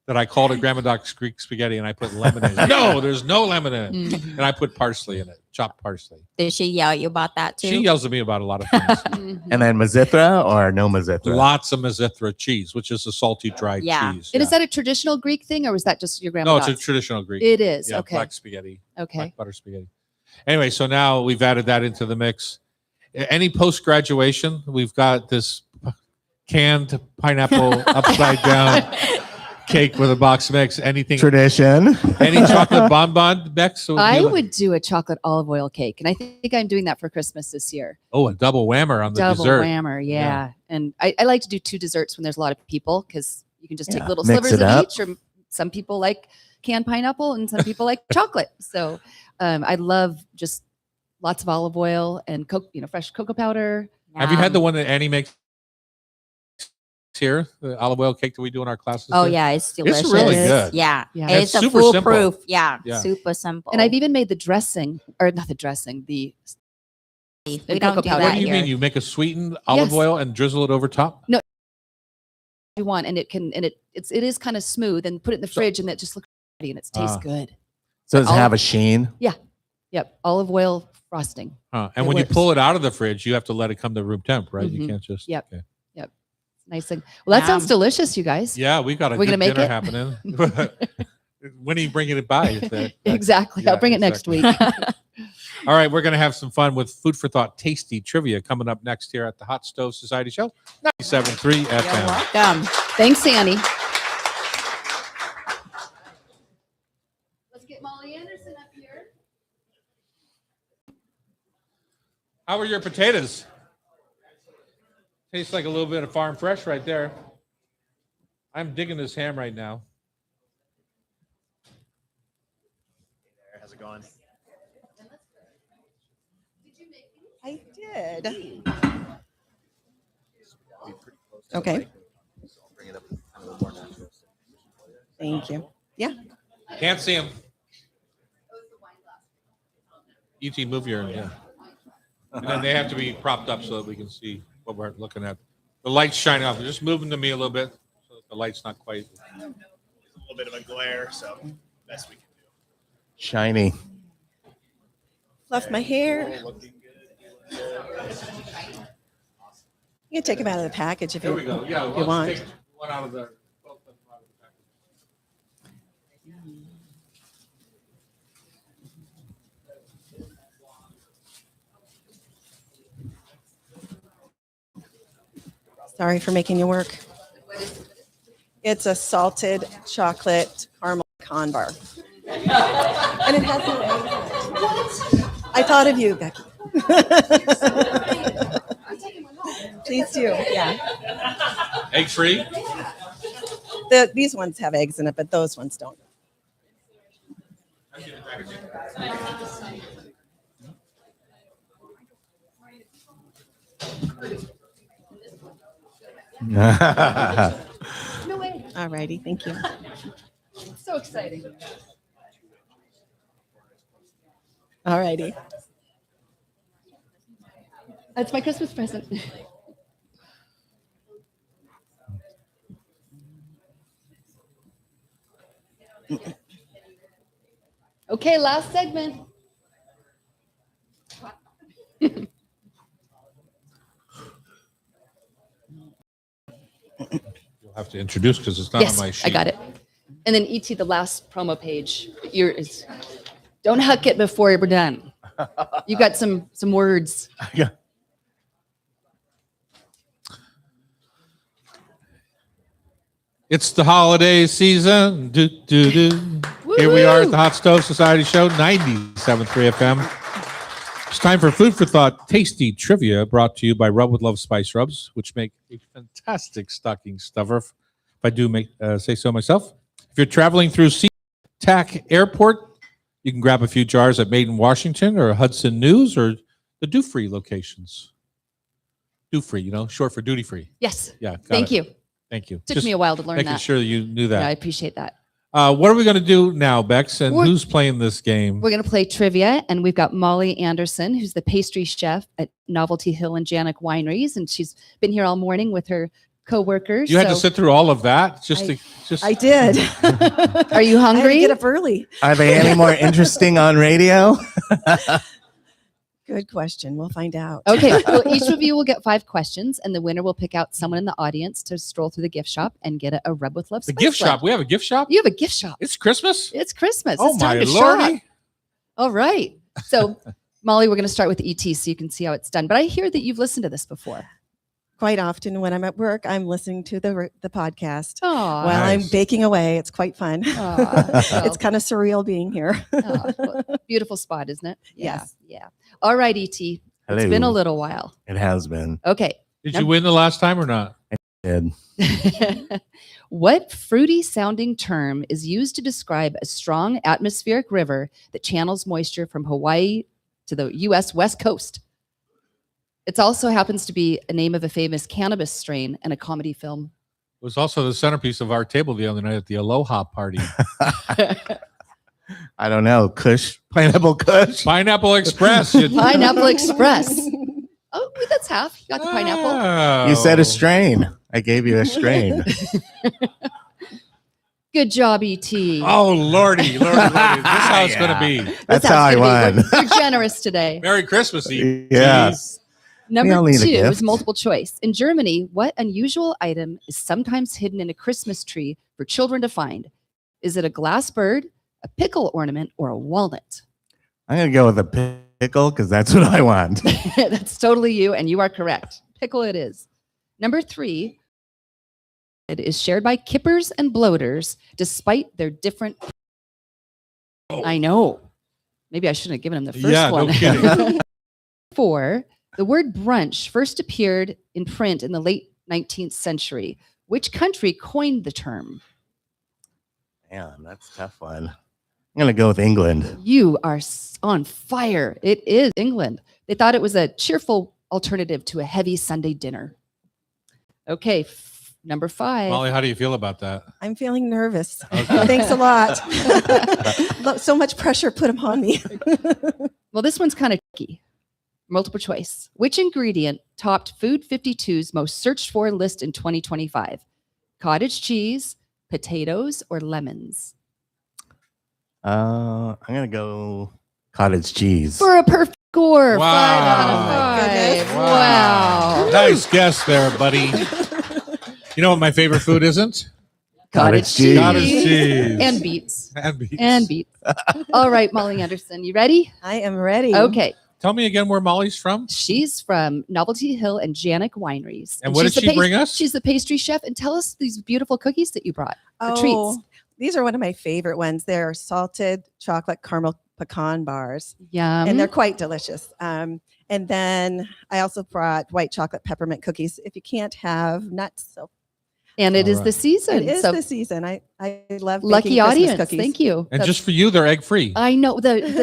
that I called it Grandma Doc's Greek spaghetti and I put lemon in it. No, there's no lemon in it. Mm. And I put parsley in it, chopped parsley. Did she yell at you about that too? She yells at me about a lot of things. Mhm. And then Mazithra or no Mazithra? Lots of Mazithra cheese, which is a salty, dry Yeah. cheese. And Yeah. is that a traditional Greek thing, or was that just your grandma? No, it's a Dot's? traditional Greek. It is. Yeah, Okay. black spaghetti. Okay. Black butter spaghetti. Anyway, so now we've added that into the mix. Any post graduation, we've got this canned pineapple upside down cake with a box mix. Anything? Tradition. Any chocolate bonbon mix? I would do a chocolate olive oil cake, and I think I'm doing that for Christmas this year. Oh, a double whammer on the Double dessert. whammer, yeah. Yeah. And I like to do 2 desserts when there's a lot of people because you can just take Yeah, little mix slivers it of up. each. Or some people like canned pineapple, and some people like chocolate. So I love just lots of olive oil and fresh cocoa powder. Have you had the one that Annie makes here? The olive oil cake that we do in our classes? Oh here? yeah, it's delicious. really good. Yeah. Yeah. It's a super simple. foolproof. Yeah. Yeah. Super simple. And I've even made the dressing, or not the dressing, the we and don't cocoa do powder. that What do you here. mean? You make a sweetened olive Yes. oil and drizzle it over top? you want, and it is kind of smooth, and put it in the fridge, and it just looks pretty, and it tastes Ah. good. So does it Olive- have a sheen? Yep, olive oil frosting. Huh. And It when you works. pull it out of the fridge, you have to let it come to room temp, right? You Mhm. can't just. Yep. Okay. Nice thing. Well, that sounds Yum. delicious, you guys. Yeah, we got a We're good gonna make dinner it? happening. When are you bringing it by? Exactly. I'll Yeah, bring it next week. All right, we're going to have some fun with Food for Thought Tasty Trivia coming up next here at the Hot Stove Society Show, 97.3 FM. Welcome. Thanks, Annie. Let's get Molly Anderson up here. How are your potatoes? Tastes like a little bit of farm fresh right there. I'm digging this ham right now. How's it going? I did. Okay. Thank you. Yeah. Can't see him. E.T., move your, yeah. And then they have to be propped up so that we can see what we're looking at. The light's shining off. Just moving to me a little bit so that the light's not quite. A little bit of a glare, so best we can do. Shiny. Fluff my hair. You can take them out of the package if There you, we go. Yeah, if you want. take one out of there. Both of them out of the package. Sorry for making you work. It's a salted chocolate caramel pecan bar. And it has no eggs in it. I thought of you, Becky. Please do. Yeah. Egg free? These ones have eggs in it, but those ones don't. No way. All righty. Thank you. So exciting. All righty. That's my Christmas present. Okay, last segment. You'll have to introduce because it's not on Yes, my sheet. I got it. And then ET, the last promo page. Don't huck it before we're done. You got some words. Yeah. It's the holiday season. Do, do, do. Here we are at the Hot Stove Society Show, 97.3 FM. It's time for Food for Thought Tasty Trivia, brought to you by Rub with Love Spice Rubs, which make a fantastic stocking stuffer, if I do say so myself. If you're traveling through SeaTac Airport, you can grab a few jars at Made in Washington or Hudson News or the Dufree locations. Dufree, short for duty free. Yes. Yeah. got Thank it. you. Thank you. Took Just me a while to learn making that. sure you knew Yeah, I that. appreciate that. What are we going to do now, Bex? And We're- who's playing this game? We're going to play trivia, and we've got Molly Anderson, who's the pastry chef at Novelty Hill and Janik Wineries, and she's been here all morning with her coworkers. You had to so- sit through all of that I did. Are you I had to hungry? get up early. Are they any more interesting on radio? Good question. We'll find out. Okay, well, each of you will get 5 questions, and the winner will pick out someone in the audience to stroll through the gift shop and get a Rub with Love The Spice gift Blend. shop. We have a gift shop. You have a gift shop. It's Christmas. It's Christmas. Oh It's time my to lordy! shop. All right. So, Molly, we're going to start with ET so you can see how it's done. But I hear that you've listened to this before. Quite often when I'm at work, I'm listening to the podcast Oh, while I'm Nice. baking away. It's quite fun. It's kind of surreal being here. beautiful spot, isn't it? Yes. Yeah. All right, ET. It's been a Hello. little while. It has been. Okay. Did you win the last time or not? Good. What fruity sounding term is used to describe a strong atmospheric river that channels moisture from Hawaii to the U.S. West Coast? It also happens to be a name of a famous cannabis strain and a comedy film. It was also the centerpiece of our table the other night at the Aloha party. I don't know. Kush, pineapple Kush. Pineapple Express. Pineapple Express. Oh, that's half. You got the pineapple. Oh. You said a strain. I gave you a strain. Good job, ET. Oh, lordy. This is how it's going to be. That's how I won. You're generous today. Merry Christmas, Eve. Yes. We all Number need a 2 gift. is multiple choice. In Germany, what unusual item is sometimes hidden in a Christmas tree for children to find? Is it a glass bird, a pickle ornament, or a walnut? I'm gonna go with a pickle because that's what I want. That's totally you, and you are correct. Pickle it is. Number 3, it is shared by kippers and bloaters despite their different. I know. Maybe I shouldn't have given him the first Yeah, no one. kidding. 4, the word brunch first appeared in print in the late 19th century. Which country coined the term? Man, that's a tough one. I'm gonna go with England. You are on fire. It is England. They thought it was a cheerful alternative to a heavy Sunday dinner. Okay, number 5. Molly, how do you feel about that? I'm feeling nervous. Okay. Thanks a lot. So much pressure put upon me. Well, this one's kind of tricky. Multiple choice. Which ingredient topped Food 52's most searched for list in 2025? Cottage cheese, potatoes, or lemons? I'm gonna go cottage cheese. For a perfect score. 5 Wow. out of Oh my 5. goodness. Wow. Nice guess there, buddy. You know what my favorite food isn't? Cottage cheese. Cottage cheese. And beets. And beets. And beets. All right, Molly Anderson, you ready? I am ready. Okay. Tell me again where Molly's from. She's from Novelty Hill and Janik Wineries. And what she's did the she bring us? She's the pastry chef. And tell us these beautiful cookies that you brought. The Oh, treats. these are one of my favorite ones. They're salted chocolate caramel pecan bars, Yum. and they're quite delicious. And then I also brought white chocolate peppermint cookies. If you can't have nuts, so And it All is right. the season. it is so the season. I love lucky baking Christmas audience. cookies. Thank you. And That's- just for you, they're egg free. I know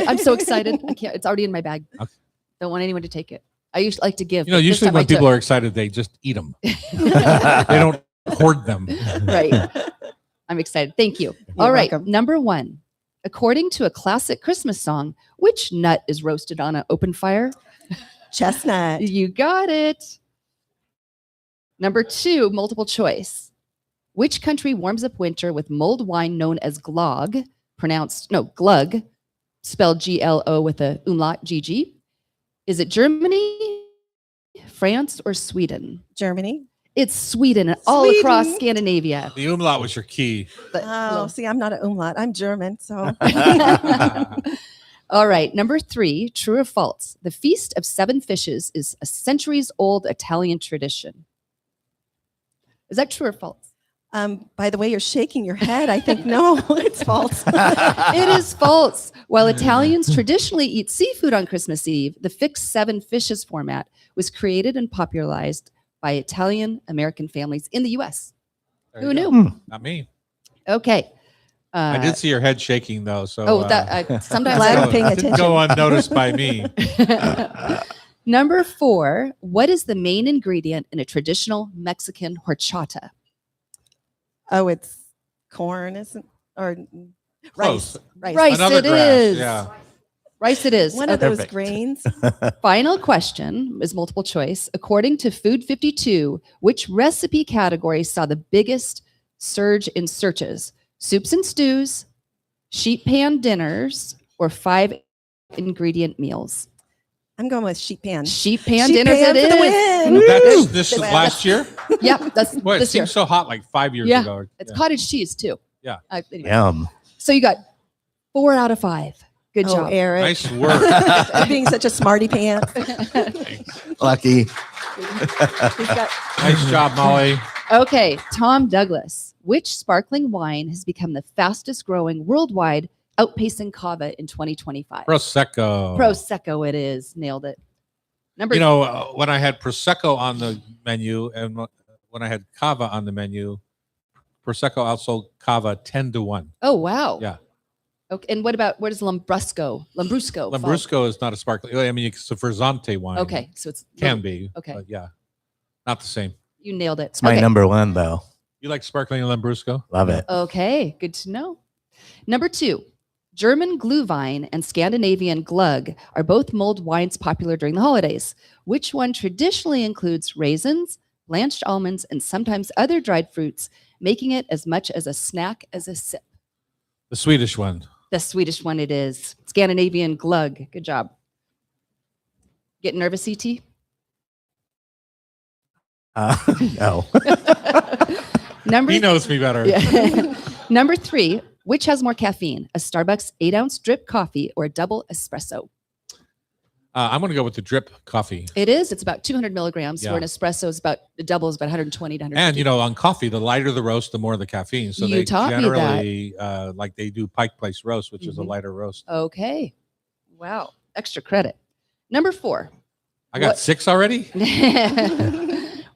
I'm so excited. I can't. It's already in my bag. Okay. Don't want anyone to take it. I usually like to give. You know, but this usually time when I people took. are excited, they just eat them. They don't hoard them. Right. I'm excited. Thank you. You're All right. welcome. Number 1. According to a classic Christmas song, which nut is roasted on an open fire? Chestnut. You got it. Number 2, multiple choice. Which country warms up winter with mulled wine known as glog, glug, spelled G-L-O with a umlaut, G-G? Is it Germany, France, or Sweden? Germany. It's Sweden and all across Sweden. Scandinavia. The umlaut was your key. The Oh, little- see, I'm not an umlaut. I'm German, so All right. Number 3, true or false? The Feast of Seven Fishes is a centuries-old Italian tradition. Is that true or false? by the way you're shaking your head, I think no, it's false. It is false. While Italians traditionally eat seafood on Christmas Eve, the fixed 7 fishes format was created and popularized by Italian American families in the U.S. There Who you go. knew? Not me. Okay. I did see your head shaking though. So Sometimes Glad I you're paying didn't attention. go unnoticed by me. Number 4, what is the main ingredient in a traditional Mexican horchata? Oh, it's corn, isn't or Close. rice? Rice Another it grass, is. yeah. Rice it is. One of those Perfect. grains. Final question is multiple choice. According to Food 52, which recipe category saw the biggest surge in searches? Soups and stews, sheet pan dinners, or 5 ingredient meals? I'm going with sheet pan. Sheet pan Sheet dinners pan it for the is. win. That's this is That's- last year. Yep, that's Boy, it this year. seems so hot like 5 years Yeah, ago. It's Yeah. cottage cheese too. Yeah. Anyway. Yum. So you got 4 out of 5. Good Oh, job. Eric, Nice work. being such a smarty pants. Lucky. He's got Nice job, Molly. Okay, Tom Douglas. Which sparkling wine has become the fastest growing worldwide, outpacing Cava in 2025? Prosecco. Prosecco it is. Nailed it. Number You know, when I had Prosecco on the menu and when I had Cava on the menu, Prosecco outsold Cava 10-1. Oh, wow. Yeah. Okay, and what is Lambrusco? Lambrusco. Lambrusco is not a sparkling. I mean, it's a Versante wine. Okay, so it's Can be. Okay. But yeah. Not the same. You nailed it. It's my Okay. number 1 though. You like sparkling Lambrusco? Love it. Okay, good to know. Number 2, German Glühwein and Scandinavian Glug are both mulled wines popular during the holidays. Which one traditionally includes raisins, blanched almonds, and sometimes other dried fruits, making it as much as a snack as a sip? The Swedish one. The Swedish one it is. Scandinavian Glug. Good job. Getting nervous, ET? No. Number He knows me better. Yeah. Number 3, Which has more caffeine, a Starbucks 8-ounce drip coffee or a double espresso? I'm going to go with the drip coffee. It is. It's about 200 milligrams, Yeah. where an espresso is about, the double is about 120 to 150. And, you know, on coffee, the lighter the roast, the more the caffeine. So You they taught me that. generally, like they do Pike Place roast, which is a Mhm. lighter roast. Okay. Wow. Extra credit. Number 4. I got What- 6 already?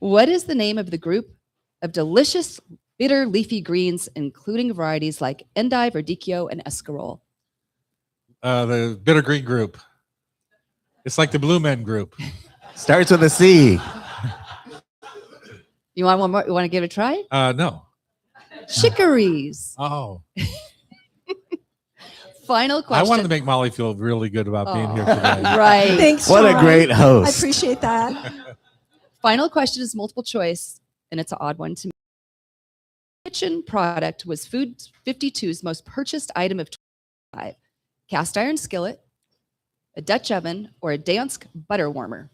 What is the name of the group of delicious bitter leafy greens, including varieties like endive, radicchio, and escarole? The Bitter Green Group. It's like the Blue Men Group. Starts with a C. You want one more? You want to give it a try? No. Chicories. Oh. Final I question. wanted to make Molly feel really good about being here Aw. today. Right. Thanks, What a Sean. great I host. appreciate that. Final question is multiple choice, and it's an odd one to me. Kitchen product was Food 52's most purchased item of 25. Cast iron skillet, a Dutch oven, or a Dansk butter warmer?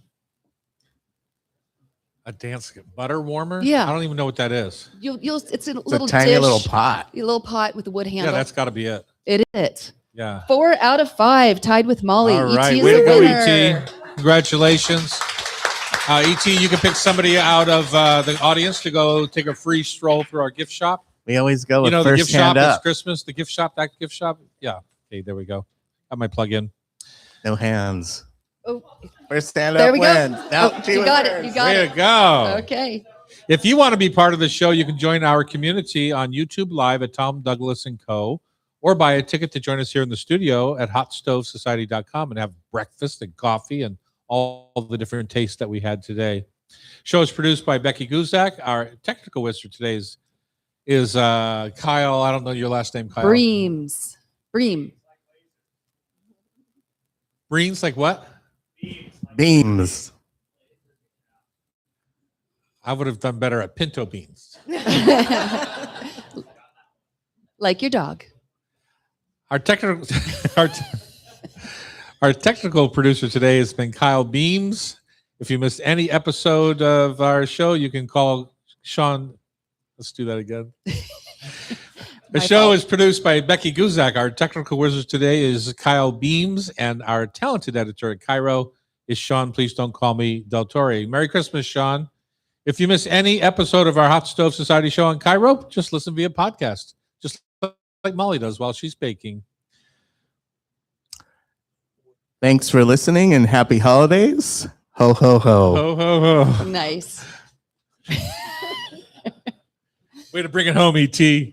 A dance butter warmer? Yeah. I don't even know what that is. It's a It's little a tiny dish, little pot. a little pot with a wood handle. Yeah, that's got to be it. It is. Yeah. 4 out of 5, tied with Molly. All right. ET is Way the to go, winner. ET. Congratulations. ET, you can pick somebody out of the audience to go take a free stroll through our gift shop. We always go You with know, the first gift shop, hand it's up. Christmas. The gift shop, that gift shop. Yeah. Okay, there we go. Got my plug in. No hands. Oh, First stand there up we go. wins. No, Oh, she you was got it. first. You got Way it. to go. Okay. If you want to be part of the show, you can join our community on YouTube Live at Tom Douglas & Co. or buy a ticket to join us here in the studio at hotstovesociety.com and have breakfast and coffee and all the different tastes that we had today. Show is produced by Becky Guzak. Our technical wizard today is Kyle. I don't know your last name, Kyle. Breams. Bream. Breens, like what? Beams. I would have done better at pinto beans. Like your dog. Our technical our technical producer today has been Kyle Beams. If you missed any episode of our show, you can call Sean. Let's do that again. The My show fault. is produced by Becky Guzak. Our technical wizard today is Kyle Beams, and our talented editor at Cairo is Sean. Please don't call me Del Torre. Merry Christmas, Sean. If you miss any episode of our Hot Stove Society show on Cairo, just listen via podcast, just like Molly does while she's baking. Thanks for listening and happy holidays. Ho, ho, ho. Ho, ho, ho. Nice. Way to bring it home, ET. You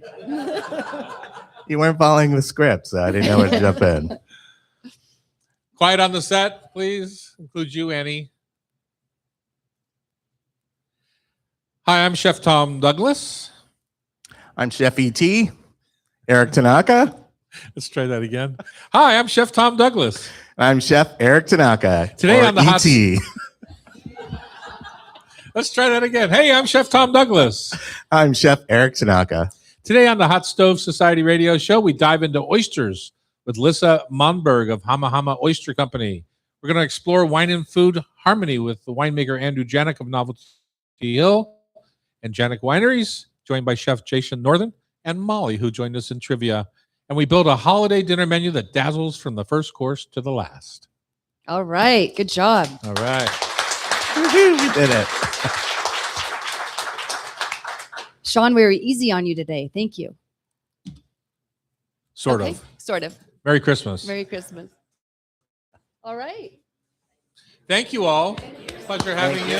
weren't following the script, so I didn't know where to jump in. Quiet on the set, please. Include you, Annie. Hi, I'm Chef Tom Douglas. I'm Chef E.T., Eric Tanaka. Let's try that again. Hi, I'm Chef Tom Douglas. I'm Chef Eric Tanaka. Today or on the Hot- E.T. Let's try that again. Hey, I'm Chef Tom Douglas. I'm Chef Eric Tanaka. Today on the Hot Stove Society radio show, we dive into oysters with Lissa Monberg of Hama Hama Oyster Company. We're going to explore wine and food harmony with the winemaker Andrew Janik of Novelty Hill and Janik Wineries, joined by Chef Jason Northern and Molly, who joined us in trivia. And we build a holiday dinner menu that dazzles from the first course to the last. All right. Good job. All right. Woohoo, we did it. Sean, we were easy on you today. Thank you. Sort Okay, of. Sort of. Merry Christmas. Merry Christmas. All right. Thank you all. Pleasure having you.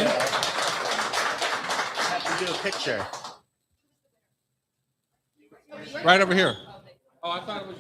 Have to do a picture. Right over here. Oh, I thought it was.